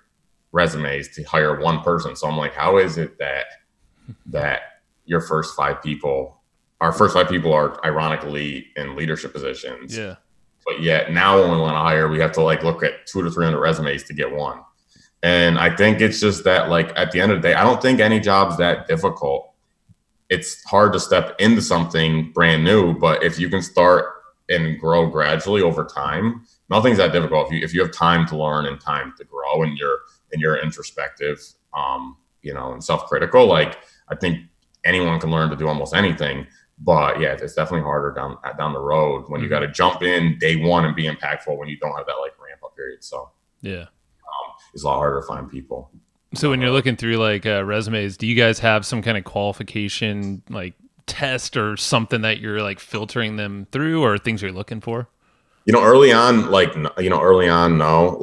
resumes to hire one person. So I'm like, how is it that your first 5 people, our first 5 people are ironically in leadership positions? Yeah. But yet now when we want to hire, we have to like look at 200 to 300 resumes to get one. And I think it's just that like at the end of the day, I don't think any job's that difficult. It's hard to step into something brand new, but if you can start and grow gradually over time, nothing's that difficult. If you have time to learn and time to grow and you're introspective, and self-critical, like I think anyone can learn to do almost anything. But yeah, it's definitely harder down the road when you got to jump in day one and be impactful when you don't have that like ramp up period. So yeah, it's a lot harder to find people. So when you're looking through like resumes, do you guys have some kind of qualification like test or something that you're like filtering them through, or things you're looking for? Early on, no.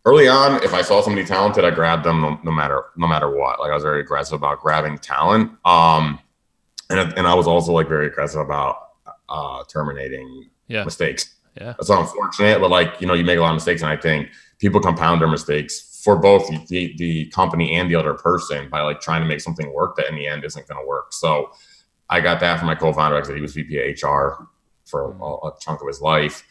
Early on, if I saw somebody talented, I grabbed them no matter what. Like I was very aggressive about grabbing talent. And I was also like very aggressive about terminating mistakes. Yeah, that's unfortunate, but you make a lot of mistakes, and I think people compound their mistakes for both the company and the other person by like trying to make something work that in the end isn't going to work. So I got that from my co-founder because he was VP of HR for a chunk of his life.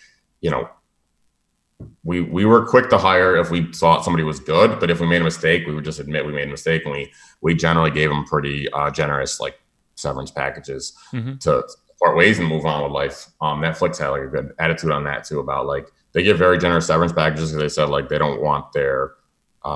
We were quick to hire if we thought somebody was good, but if we made a mistake, we would just admit we made a mistake, and we generally gave them pretty generous like severance packages to part ways and move on with life. Netflix had like a good attitude on that too, about like they give very generous severance packages because they said like they don't want their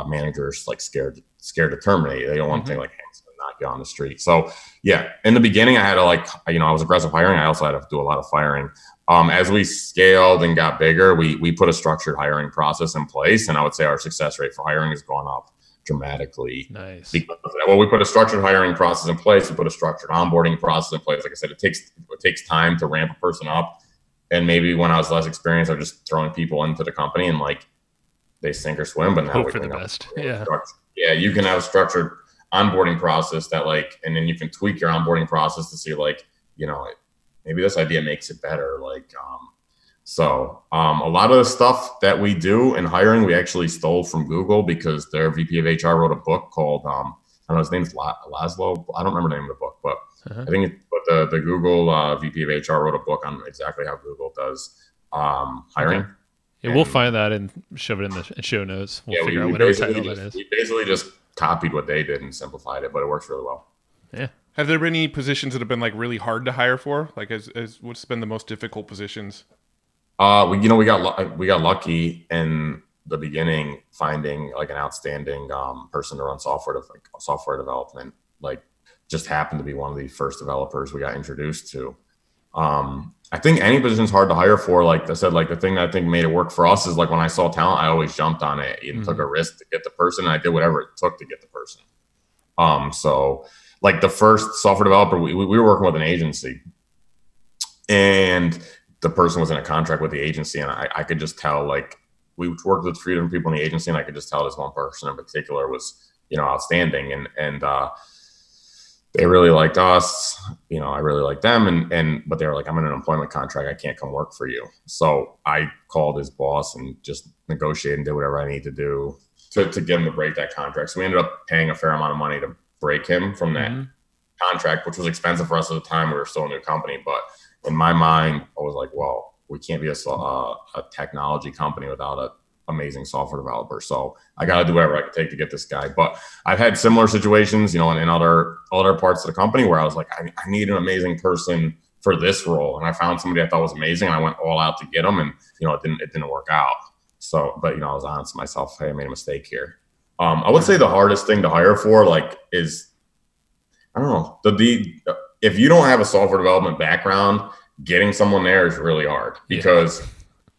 managers like scared to terminate. They don't want anything like hands to knock you on the street. So yeah, in the beginning I had to I was aggressive hiring. I also had to do a lot of firing. As we scaled and got bigger, we put a structured hiring process in place, and I would say our success rate for hiring has gone up dramatically. Nice. Because of that. Well, we put a structured hiring process in place. We put a structured onboarding process in place. Like I said, it takes time to ramp a person up. And maybe when I was less experienced, I was just throwing people into the company and like they sink or swim. But now hope for the best. Yeah. Yeah, you can have a structured onboarding process that and then you can tweak your onboarding process to see maybe this idea makes it better. So a lot of the stuff that we do in hiring, we actually stole from Google because their VP of HR wrote a book called, don't know, his name's Laszlo. I don't remember the name of the book, but Uh-huh. I think but the Google VP of HR wrote a book on exactly how Google does hiring. Okay. Yeah, we'll find that and shove it in the show notes. We'll figure out whatever title that is. We basically just copied what they did and simplified it, but it works really well. Yeah. Have there been any positions that have been like really hard to hire for? Like, as what's been the most difficult positions? We got lucky in the beginning finding like an outstanding person to run software development. Like, just happened to be one of the first developers we got introduced to. I think any position's hard to hire for. Like I said, like the thing that I think made it work for us is like when I saw talent, I always jumped on it and took a risk to get the person. And I did whatever it took to get the person. So like the first software developer, we were working with an agency, and the person was in a contract with the agency, and I could just tell, like, we worked with 3 different people in the agency, and I could just tell this one person in particular was, outstanding. And they really liked us, I really liked them. But they were like, I'm in an employment contract. I can't come work for you. So I called his boss and just negotiated and did whatever I need to do to get him to break that contract. So we ended up paying a fair amount of money to break him from that contract, which was expensive for us at the time. We were still a new company, but in my mind, I was like, well, we can't be a technology company without an amazing software developer. So I got to do whatever I can take to get this guy. But I've had similar situations, in other parts of the company where I was like, I need an amazing person for this role. And I found somebody I thought was amazing, and I went all out to get them, and, it didn't work out. So, but, I was honest to myself, hey, I made a mistake here. I would say the hardest thing to hire for, like, is, I don't know, if you don't have a software development background, getting someone there is really hard, because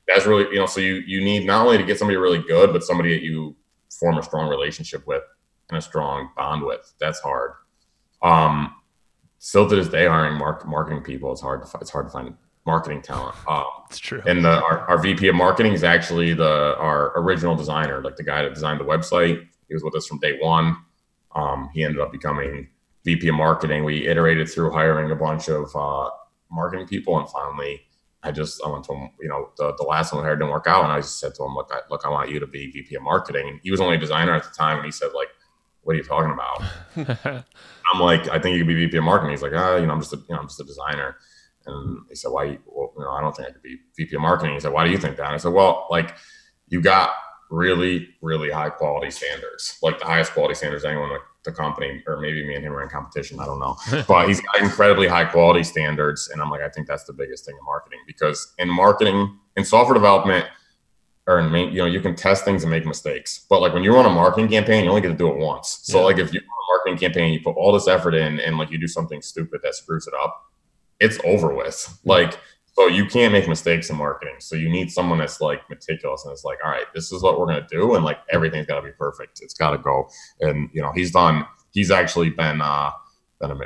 that's really, so you need not only to get somebody really good, but somebody that you form a strong relationship with and a strong bond with. That's hard. Still to this day, hiring marketing people, it's hard to find marketing talent. It's true. And our VP of marketing is actually our original designer, like the guy that designed the website. He was with us from day one. He ended up becoming VP of marketing. We iterated through hiring a bunch of marketing people, and finally I went to him, the last one I hired didn't work out, and I just said to him, look, I want you to be VP of marketing. And he was only a designer at the time, and he said, like, what are you talking about? I'm like, I think you could be VP of marketing. He's like, I'm just a designer. And he said, why? Well, I don't think I could be VP of marketing. He said, why do you think that? And I said, well, like, you got really, really high quality standards, like the highest quality standards anyone in the company, or maybe me and him are in competition, I don't know. But he's got incredibly high quality standards. And I'm like, I think that's the biggest thing in marketing, because in marketing, in software development, or in you can test things and make mistakes. But like when you run a marketing campaign, you only get to do it once. So like if you run a marketing campaign, you put all this effort in, and like you do something stupid that screws it up, it's over with. Like, so you can't make mistakes in marketing. So you need someone that's like meticulous, and it's like, all right, this is what we're going to do. And like, everything's got to be perfect. It's got to go. And, he's actually been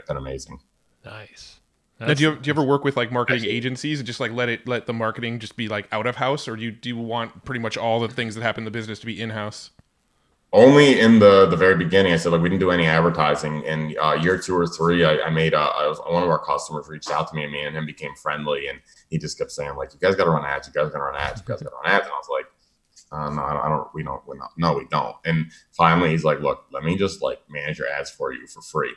amazing. Nice. Now, do you ever work with like marketing agencies and just like let the marketing just be like out of house, or do you want pretty much all the things that happen in the business to be in house? Only in the very beginning. I said, like, we didn't do any advertising. And year 2 or 3, I was one of our customers reached out to me, and me and him became friendly, and he just kept saying, like, you guys got to run ads. You guys got to run ads. You guys got to run ads. And I was like, no, I don't. We don't. And finally, he's like, look, let me just like manage your ads for you for free.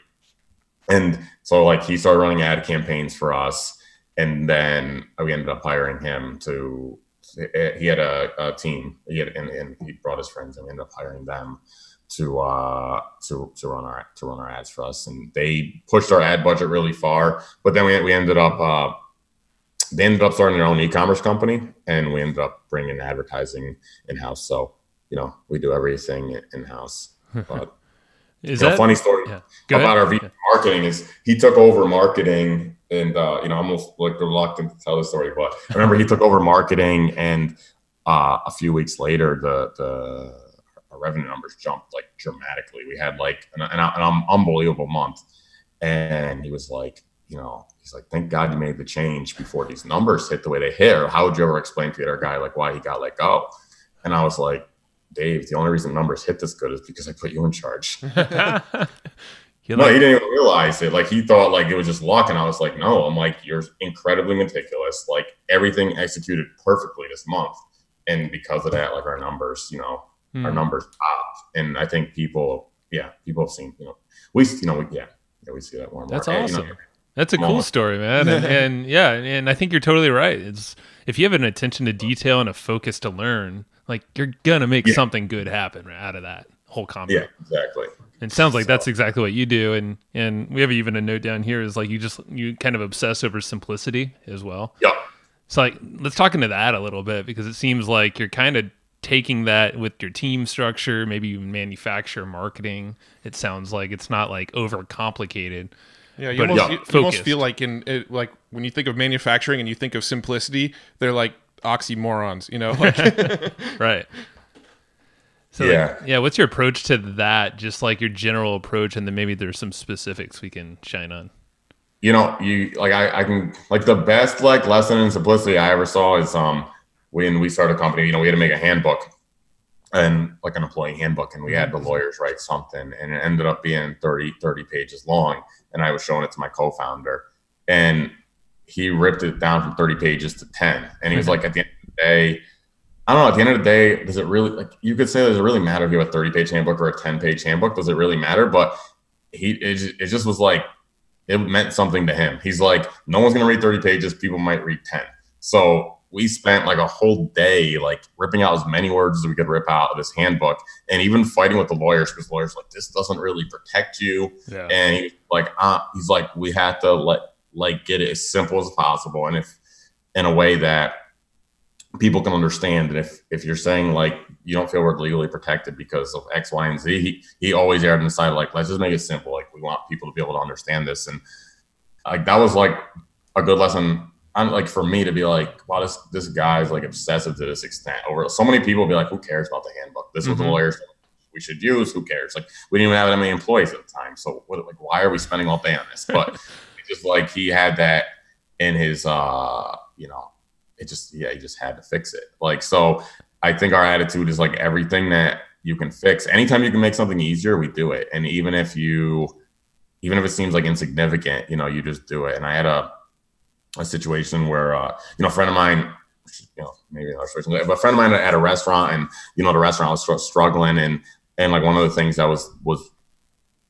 And so like he started running ad campaigns for us, and then we ended up hiring him to. He had a team. And he brought his friends, and we ended up hiring them to run our ads for us. And they pushed our ad budget really far. But then we ended up they ended up starting their own e-commerce company, and we ended up bringing advertising in house. So we do everything in house. But is that a funny story about our VP marketing is he took over marketing, and I'm almost like reluctant to tell the story, but I remember he took over marketing, and a few weeks later our revenue numbers jumped like dramatically. We had like an unbelievable month, and he was like, he's like, thank God you made the change before these numbers hit the way they hit. Or how would you ever explain to the other guy like why he got let go? And I was like, Dave, the only reason numbers hit this good is because I put you in charge. No, he didn't even realize it. Like, he thought like it was just luck. And I was like, no, I'm like, you're incredibly meticulous. Like, everything executed perfectly this month. And because of that, like, our numbers, our numbers popped. And I think people have seen, we see that more and more. That's awesome. That's a cool story, man. And I think you're totally right. It's if you have an attention to detail and a focus to learn, like you're gonna make something good happen out of that whole combo. Yeah, exactly. And it sounds like that's exactly what you do. And we have even a note down here is like you kind of obsess over simplicity as well. Yep. So like let's talk into that a little bit, because it seems like you're kind of taking that with your team structure, maybe even manufacturer marketing. It sounds like it's not like over complicated. Yeah, you almost feel like like when you think of manufacturing and you think of simplicity, they're like oxymorons, you know? Like right. So what's your approach to that? Just like your general approach, and then maybe there's some specifics we can shine on. I can like the best like lesson in simplicity I ever saw is when we started a company, we had to make a handbook, and like an employee handbook, and we had the lawyers write something, and it ended up being 30 pages long. And I was showing it to my co-founder, and he ripped it down from 30 pages to 10. And he was like, at the end of the day, I don't know, at the end of the day, does it really, like, you could say, does it really matter if you have a 30-page handbook or a 10-page handbook? Does it really matter? But it just was like, it meant something to him. He's like, no one's going to read 30 pages. People might read 10. So we spent like a whole day, like ripping out as many words as we could rip out of this handbook, and even fighting with the lawyers, because lawyers were like, this doesn't really protect you. Yeah. And he's like, we have to get it as simple as possible. And if in a way that people can understand. And if you're saying like, you don't feel we're legally protected because of X, Y, and Z, he always erred on the side, like, let's just make it simple. Like, we want people to be able to understand this. And like, that was like a good lesson. Like for me to be like, wow, this guy's like obsessive to this extent. Over so many people be like, who cares about the handbook? This is what the lawyers we should use. Who cares? Like, we didn't even have that many employees at the time. So why are we spending all day on this? But it's just like he had that in his, he just had to fix it. Like, so I think our attitude is like everything that you can fix. Anytime you can make something easier, we do it. And even if it seems like insignificant, you just do it. And I had a situation where, a friend of mine, maybe another situation, but a friend of mine at a restaurant, and, the restaurant was struggling. And like one of the things that was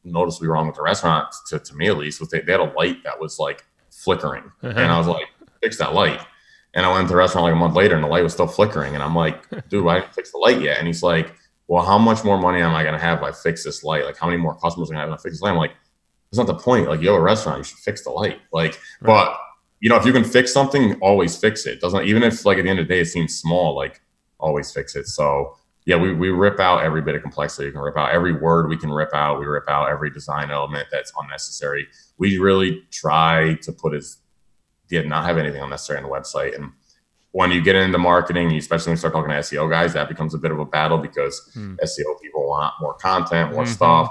noticeably wrong with the restaurant, to me at least, was they had a light that was like flickering. And I was like, fix that light. And I went to the restaurant like a month later, and the light was still flickering. And I'm like, dude, I didn't fix the light yet. And he's like, well, how much more money am I going to have if I fix this light? Like, how many more customers am I going to have if I fix this light? I'm like, that's not the point. Like, you have a restaurant, you should fix the light. Like, right. But if you can fix something, always fix it. Doesn't, even if like at the end of the day it seems small, like, always fix it. So yeah, we rip out every bit of complexity. We can rip out every word we can rip out. We rip out every design element that's unnecessary. We really try to not have anything unnecessary on the website. And when you get into marketing, especially when you start talking to SEO guys, that becomes a bit of a battle, because SEO people want more content, more stuff.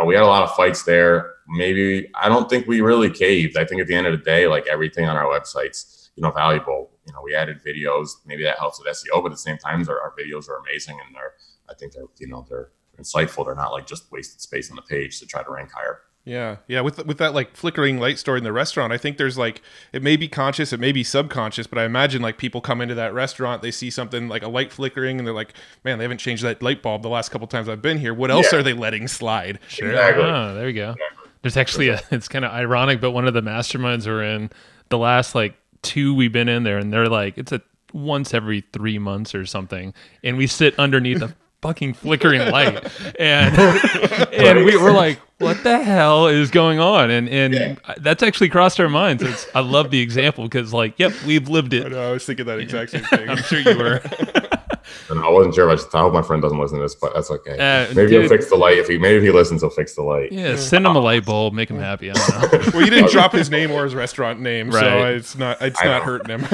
We had a lot of fights there. Maybe, I don't think we really caved. I think at the end of the day, like, everything on our website's, valuable. We added videos. Maybe that helps with SEO, but at the same time, our videos are amazing, and they're insightful. They're not like just wasted space on the page to try to rank higher. Yeah. With that like flickering light story in the restaurant, I think there's like, it may be conscious, it may be subconscious, but I imagine like people come into that restaurant, they see something like a light flickering, and they're like, man, they haven't changed that light bulb the last couple times I've been here. What else are they letting slide? Sure. Exactly. Oh, there you go. There's actually it's kind of ironic, but one of the masterminds we're in, the last like 2 we've been in there, and they're like, it's a once every 3 months or something, and we sit underneath a fucking flickering light, and we were like, what the hell is going on? And that's actually crossed our minds. I love the example, because like, yep, we've lived it. I know, I was thinking that exact same thing. I'm sure you were. And I wasn't sure if I hope my friend doesn't listen to this, but that's okay. Maybe he'll fix the light. If he listens, he'll fix the light. Yeah, send him a light bulb, make him happy. I don't know. Well, you didn't drop his name or his restaurant name, right. So it's not hurting him.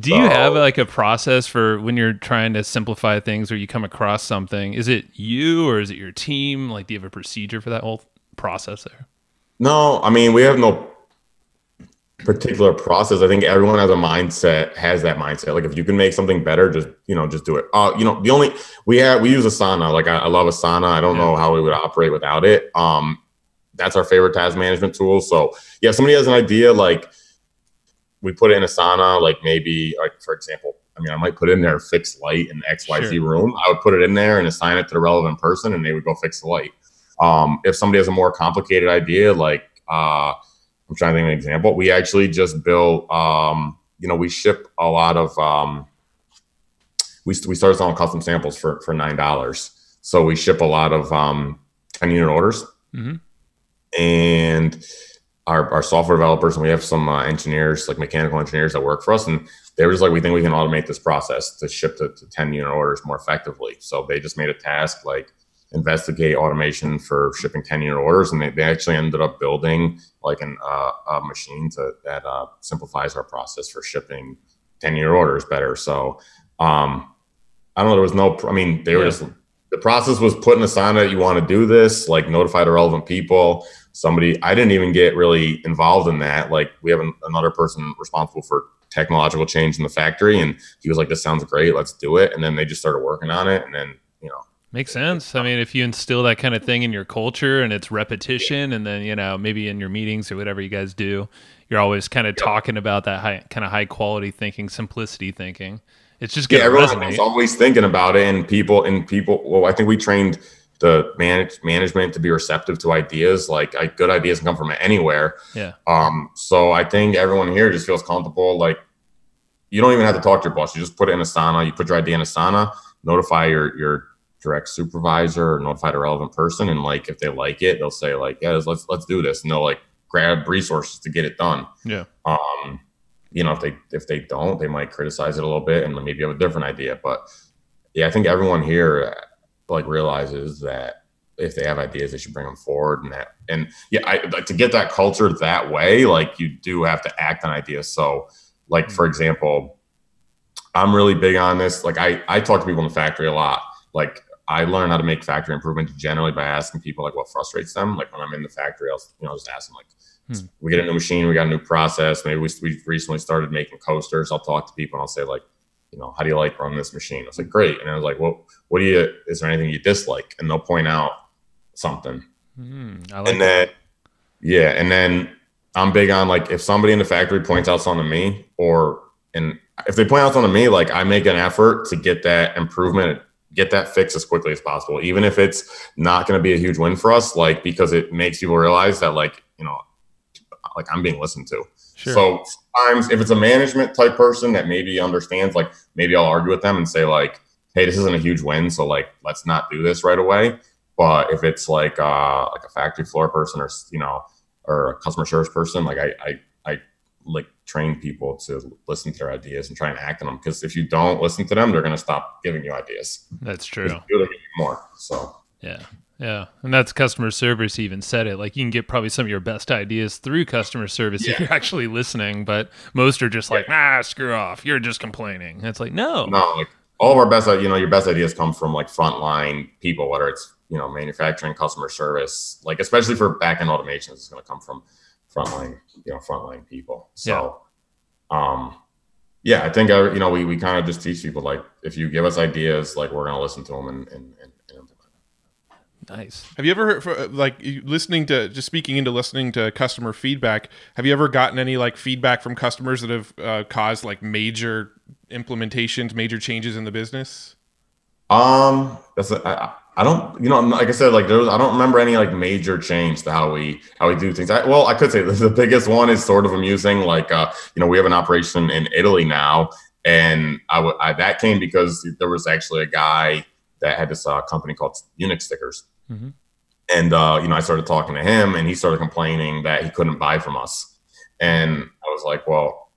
Do you have like a process for when you're trying to simplify things, or you come across something? Is it you, or is it your team? Like, do you have a procedure for that whole process there? No, I mean, we have no particular process. I think everyone has that mindset. Like, if you can make something better, just do it. We use Asana. Like, I love Asana. I don't know how we would operate without it. That's our favorite task management tool. So yeah, if somebody has an idea, like, we put it in Asana. Like, maybe, like, for example, I might put in there fix light in XYZ room. I would put it in there and assign it to the relevant person, and they would go fix the light. If somebody has a more complicated idea, like I'm trying to think of an example. We actually just built, we ship a lot of, we started selling custom samples for $9. So we ship a lot of 10-unit orders. Mm-hmm. And our software developers, and we have some engineers, like mechanical engineers that work for us. And they were just like, we think we can automate this process to ship to 10-unit orders more effectively. So they just made a task like investigate automation for shipping 10-unit orders. And they actually ended up building like a machine that simplifies our process for shipping 10-unit orders better. So I don't know, there was no, I mean, they were just, the process was put in Asana, you want to do this, like notify the relevant people. I didn't even get really involved in that. Like we have another person responsible for technological change in the factory. And he was like, this sounds great, let's do it. And then they just started working on it. And then, Makes sense. I mean, if you instill that kind of thing in your culture and it's repetition, and then, maybe in your meetings or whatever you guys do, you're always kind of talking about that high quality thinking, simplicity thinking. It's just going to resonate. Everyone's always thinking about it, and people. Well, I think we trained the management to be receptive to ideas. Like good ideas can come from anywhere. Yeah. So I think everyone here just feels comfortable. Like you don't even have to talk to your boss. You just put it in Asana. You put your idea in Asana. Notify your direct supervisor or notify the relevant person, and like if they like it, they'll say like, yeah, let's do this, and they'll like grab resources to get it done. Yeah. If they don't, they might criticize it a little bit and maybe have a different idea. But yeah, I think everyone here like realizes that if they have ideas, they should bring them forward. To get that culture that way, like you do have to act on ideas. So like, for example, I'm really big on this. Like I talk to people in the factory a lot. Like I learn how to make factory improvements generally by asking people like what frustrates them. Like when I'm in the factory, I'll just ask them like, we get a new machine, we got a new process. Maybe we recently started making coasters. I'll talk to people and I'll say like, how do you like running this machine? I was like, great. And I was like, well, is there anything you dislike? And they'll point out something. And then I'm big on like, if somebody in the factory points out something to me, and if they point out something to me, like I make an effort to get that improvement, get that fixed as quickly as possible, even if it's not going to be a huge win for us, like, because it makes people realize that like I'm being listened to. Sure. So sometimes if it's a management type person that maybe understands, like maybe I'll argue with them and say like, hey, this isn't a huge win, so like let's not do this right away. But if it's like a factory floor person or a customer service person, like I like train people to listen to their ideas and try and act on them, because if you don't listen to them, they're going to stop giving you ideas. That's true. They're giving you more. So yeah, and that's customer service. Even said it, like you can get probably some of your best ideas through customer service if you're actually listening, but most are just like, screw off, you're just complaining. And it's like, no, like all of our best, your best ideas come from like frontline people, whether it's manufacturing, customer service, like especially for back-end automations, it's going to come from frontline people. So I think we kind of just teach people like, if you give us ideas, like we're going to listen to them and implement them. Nice. Have you ever heard, like listening to customer feedback, have you ever gotten any like feedback from customers that have caused like major implementations, major changes in the business? I don't, like I said, like I don't remember any like major change to how we do things. I could say the biggest one is sort of amusing. Like, we have an operation in Italy now, and that came because there was actually a guy that had this company called Unix Stickers. Mm-hmm. And, I started talking to him, and he started complaining that he couldn't buy from us. And I was like, well,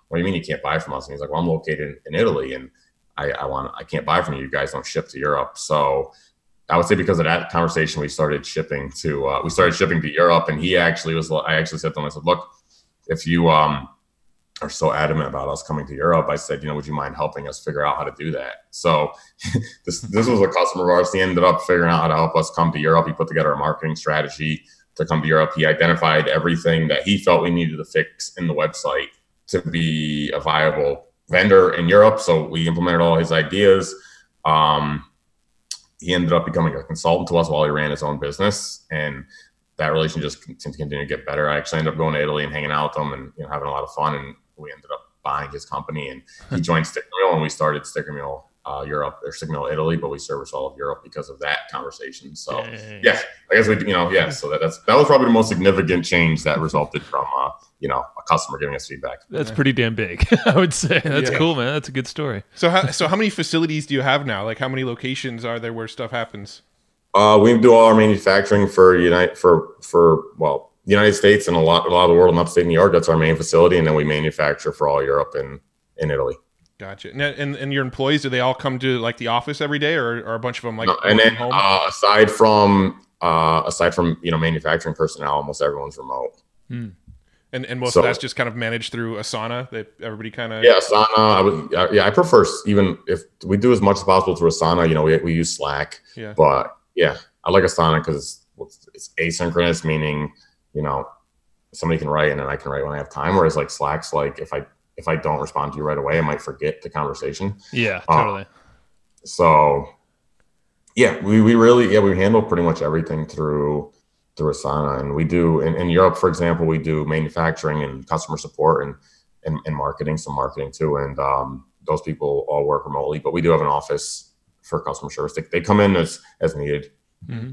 what do you mean you can't buy from us? And he's like, well, I'm located in Italy, and I can't buy from you. You guys don't ship to Europe. So I would say because of that conversation, we started shipping to Europe. And I actually said to him, I said, look, if you are so adamant about us coming to Europe, I said, would you mind helping us figure out how to do that? So this was a customer of ours. He ended up figuring out how to help us come to Europe. He put together a marketing strategy to come to Europe. He identified everything that he felt we needed to fix in the website to be a viable vendor in Europe. So we implemented all his ideas. He ended up becoming a consultant to us while he ran his own business, and that relation just continued to get better. I actually ended up going to Italy and hanging out with him and having a lot of fun, and we ended up buying his company, and he joined Sticker Mule, and we started Sticker Mule Europe or Sticker Mule Italy, but we service all of Europe because of that conversation. So Dang. yeah, I guess so that was probably the most significant change that resulted from a customer giving us feedback. That's pretty damn big, I would say. That's cool, man. That's a good story. So how many facilities do you have now? Like how many locations are there where stuff happens? We do all our manufacturing for United States and a lot of the world in upstate New York. That's our main facility, and then we manufacture for all Europe and in Italy. Gotcha. And your employees, do they all come to like the office every day, or are a bunch of them like no, and then home? aside from manufacturing personnel, almost everyone's remote. And most of that's just kind of managed through Asana. That everybody kind of Asana. I prefer, even if we do as much as possible through Asana. We use Slack. Yeah. But yeah, I like Asana because it's asynchronous, meaning somebody can write and then I can write when I have time. Whereas like Slack's like if I don't respond to you right away, I might forget the conversation. Yeah, totally. So yeah, we handle pretty much everything through Asana, and we do in Europe, for example, we do manufacturing and customer support and marketing, some marketing too. And those people all work remotely, but we do have an office for customer service. They come in as needed. Mm-hmm.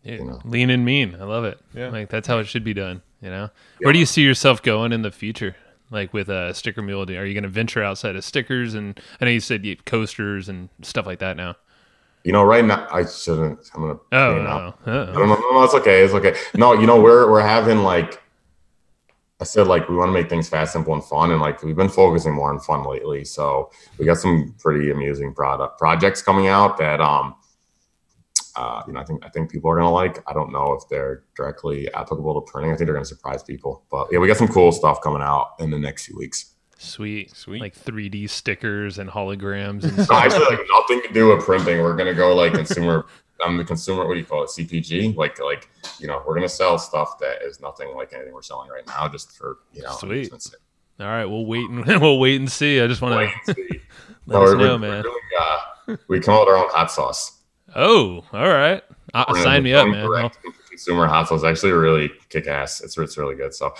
Yeah, lean and mean. I love it. Yeah. Like that's how it should be done. Where do you see yourself going in the future? Like with a Sticker Mule, are you going to venture outside of stickers? And I know you said you have coasters and stuff like that now. Right now I shouldn't. I'm gonna. No. No, it's okay. It's okay. No, we're having like I said, like we want to make things fast, simple, and fun, and like we've been focusing more on fun lately. So we got some pretty amusing projects coming out that I think people are gonna like. I don't know if they're directly applicable to printing. I think they're gonna surprise people. But yeah, we got some cool stuff coming out in the next few weeks. Sweet. Like 3D stickers and holograms and stuff. stuff. Actually, like nothing to do with printing. We're gonna go like consumer. The consumer. What do you call it? CPG. Like we're gonna sell stuff that is nothing like anything we're selling right now, just for Sweet. All right, we'll wait and see. I just want to let us know, man. We come out with our own hot sauce. Oh, all right. Sign me up, man. Consumer hot sauce actually really kick ass. It's really good. So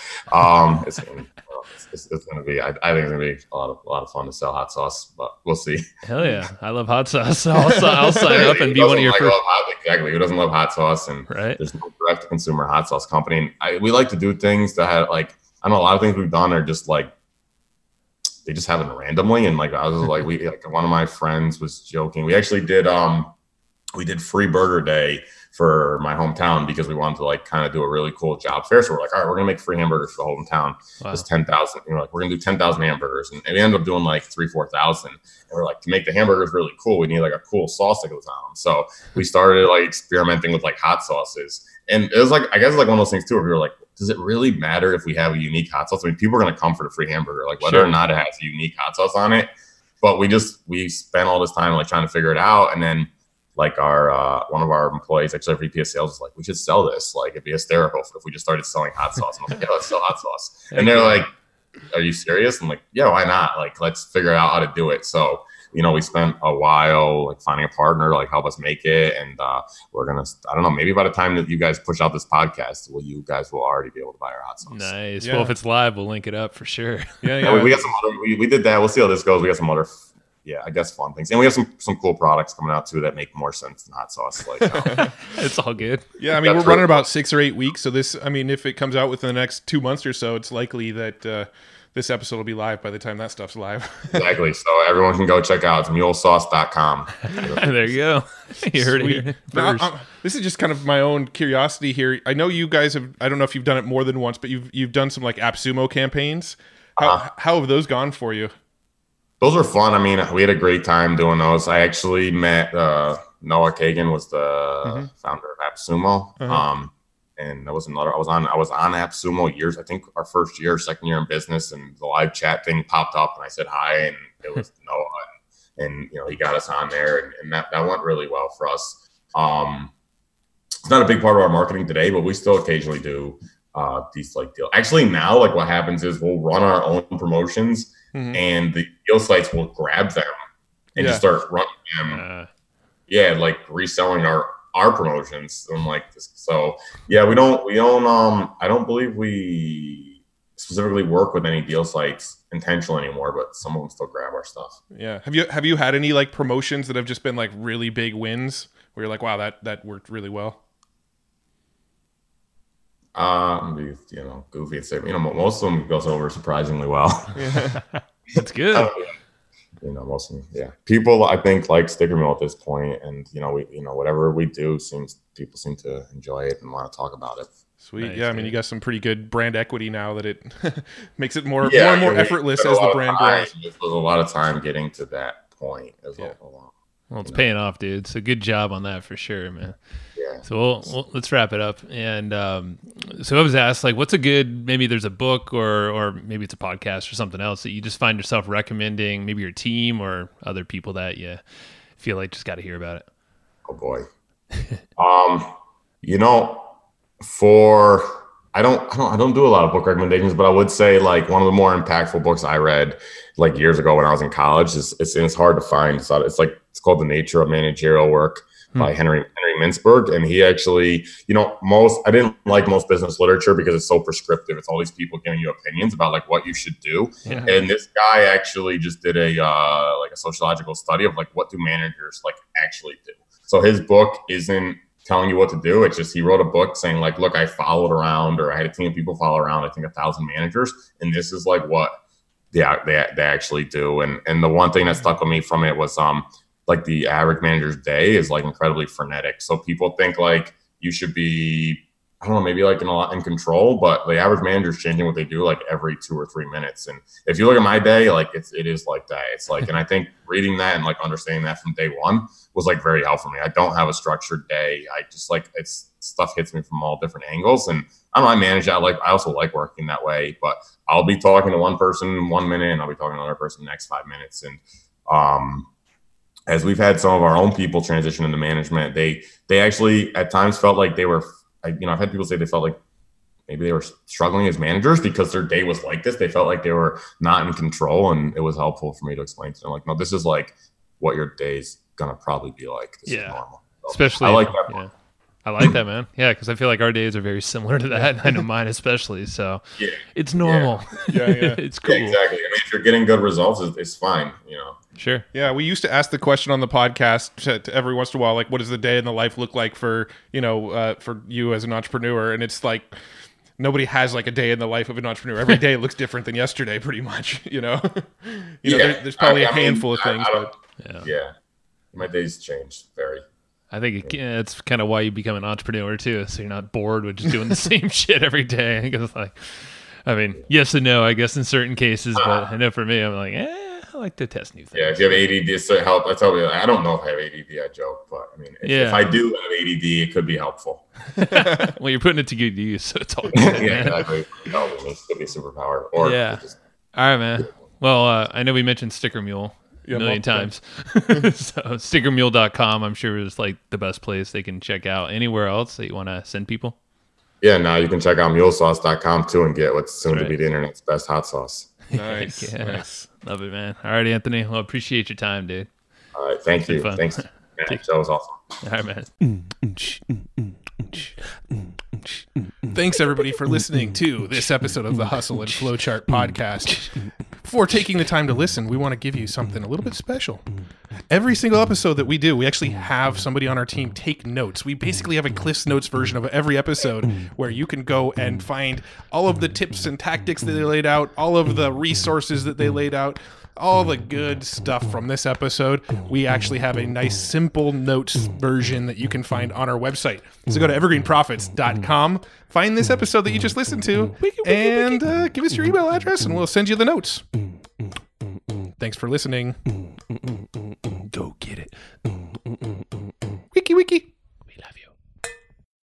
it's gonna be. I think it's gonna be a lot of fun to sell hot sauce, but we'll see. Hell yeah, I love hot sauce. So I'll sign up and be one of your first. Exactly. Who doesn't love hot sauce? And right. There's no direct to consumer hot sauce company. And we like to do things that have like I know a lot of things we've done are just like they just happen randomly. And like I was like one of my friends was joking. We actually did free burger day for my hometown because we wanted to like kind of do a really cool job fair. So we're like, all right, we're gonna make free hamburgers for the whole town. Wow. It's 10,000. Like we're gonna do 10,000 hamburgers, and we ended up doing like 3,000-4,000. And we're like, to make the hamburgers really cool, we need like a cool sauce that goes on them. So we started like experimenting with like hot sauces, and it was like I guess like one of those things too, where we were like, does it really matter if we have a unique hot sauce? I mean, people are gonna come for the free hamburger, like whether or not it has a unique hot sauce on it. But we spent all this time like trying to figure it out, and then. Like our one of our employees, actually our VP of sales, was like, "We should sell this. Like, it'd be hysterical if we just started selling hot sauce." And I was like, "Yeah, let's sell hot sauce." And they're like, "Are you serious?" I'm like, "Yeah, why not? Like, let's figure out how to do it." So, we spent a while like finding a partner to like help us make it, and we're gonna. I don't know. Maybe by the time that you guys push out this podcast, you guys will already be able to buy our hot sauce. Nice. Yeah. Well, if it's live, we'll link it up for sure. Yeah. We got some other. We did that. We'll see how this goes. We got some other. Yeah, I guess fun things, and we have some cool products coming out too that make more sense than hot sauce. Like, it's all good. Yeah, I mean, we're running about 6 or 8 weeks, so this, I mean, if it comes out within the next 2 months or so, it's likely that this episode will be live by the time that stuff's live. Exactly. So everyone can go check out mulesauce.com. There you go. You heard it here first. Now, this is just kind of my own curiosity here. I know you guys have. I don't know if you've done it more than once, but you've done some like AppSumo campaigns. How have those gone for you? Those were fun. I mean, we had a great time doing those. I actually met Noah Kagan, was the founder of AppSumo. And that was another. I was on AppSumo years. I think our first year, second year in business, and the live chat thing popped up, and I said hi, and it was Noah, and he got us on there, and that went really well for us. It's not a big part of our marketing today, but we still occasionally do these like deals. Actually, now like what happens is we'll run our own promotions. And the deal sites will grab them and just start running them. Like reselling our promotions. And like this. So yeah, we don't I don't believe we specifically work with any deal sites intentionally anymore, but some of them still grab our stuff. Yeah. Have you had any like promotions that have just been like really big wins where you're like, wow, that worked really well? Goofy to say, most of them goes over surprisingly well. Yeah. That's good. Most of them, yeah. People, I think, like Sticker Mule at this point, and whatever we do people seem to enjoy it and want to talk about it. Sweet. Nice, yeah, I mean, dude. you got some pretty good brand equity now that it makes it more and more effortless as the brand grows. It was a lot of time getting to that point as well, it's paying off, dude. So good job on that for sure, man. Yeah. So let's wrap it up. And so I was asked, like, what's a good, maybe there's a book or maybe it's a podcast or something else that you just find yourself recommending, maybe your team or other people that you feel like just got to hear about it. Oh boy. I don't do a lot of book recommendations, but I would say like one of the more impactful books I read like years ago when I was in college it's hard to find. It's called The Nature of Managerial Work by Henry Mintzberg. And he actually, I didn't like most business literature because it's so prescriptive. It's all these people giving you opinions about like what you should do. Yeah. And this guy actually just did a sociological study of like what do managers like actually do. So his book isn't telling you what to do. It's just he wrote a book saying like, look, I followed around, or I had a team of people follow around, I think 1,000 managers, and this is like what they actually do. And the one thing that stuck with me from it was like the average manager's day is like incredibly frenetic. So people think like you should be, I don't know, maybe like in control, but the average manager is changing what they do like every 2 or 3 minutes. And if you look at my day, like it is like that. It's like, and I think reading that and like understanding that from day one was like very helpful for me. I don't have a structured day. I just like stuff hits me from all different angles. And I don't know, I manage that. I also like working that way, but I'll be talking to one person 1 minute and I'll be talking to another person the next 5 minutes. And, as we've had some of our own people transition into management, they actually at times felt like they were, I've had people say they felt like maybe they were struggling as managers because their day was like this. They felt like they were not in control, and it was helpful for me to explain to them, like, no, this is like what your day's gonna probably be like. This is normal. So especially, I like that. Yeah. I like that, man. Yeah, because I feel like our days are very similar to that. I know mine especially. So it's normal. Yeah. It's cool. Yeah, exactly. I mean, if you're getting good results, it's fine. Sure. Yeah, we used to ask the question on the podcast to every once in a while, like, what does the day in the life look like for you as an entrepreneur? And it's like nobody has like a day in the life of an entrepreneur. Every day looks different than yesterday, pretty much. There's probably a handful of things. My days change very. I think it's kind of why you become an entrepreneur too, so you're not bored with just doing the same shit every day. I think it's like, I mean, yes and no, I guess in certain cases, but I know for me, I'm like, I like to test new things. Yeah, if you have ADD, it's to help. I don't know if I have ADD. I joke, but I mean, if I do have ADD, it could be helpful. Well, you're putting it to good use, so it's all good. Exactly. No, it could be a superpower. Or all right, man. Well, I know we mentioned Sticker Mule a million times. So stickermule.com, I'm sure is like the best place they can check out. Anywhere else that you want to send people? Yeah, now you can check out mulesauce.com too and get what's soon to be the internet's best hot sauce. Nice. Nice. Love it, man. All right, Anthony. Well, appreciate your time, dude. All right. Thank you. Thanks. Man, that was awesome. All right, man. Thanks, everybody, for listening to this episode of the Hustle and Flowchart podcast. Before taking the time to listen, we want to give you something a little bit special. Every single episode that we do, we actually have somebody on our team take notes. We basically have a Cliff's Notes version of every episode where you can go and find all of the tips and tactics that they laid out, all of the resources that they laid out, all the good stuff from this episode. We actually have a nice simple notes version that you can find on our website. So go to evergreenprofits.com, find this episode that you just listened to, and give us your email address and we'll send you the notes. Thanks for listening. Go get it.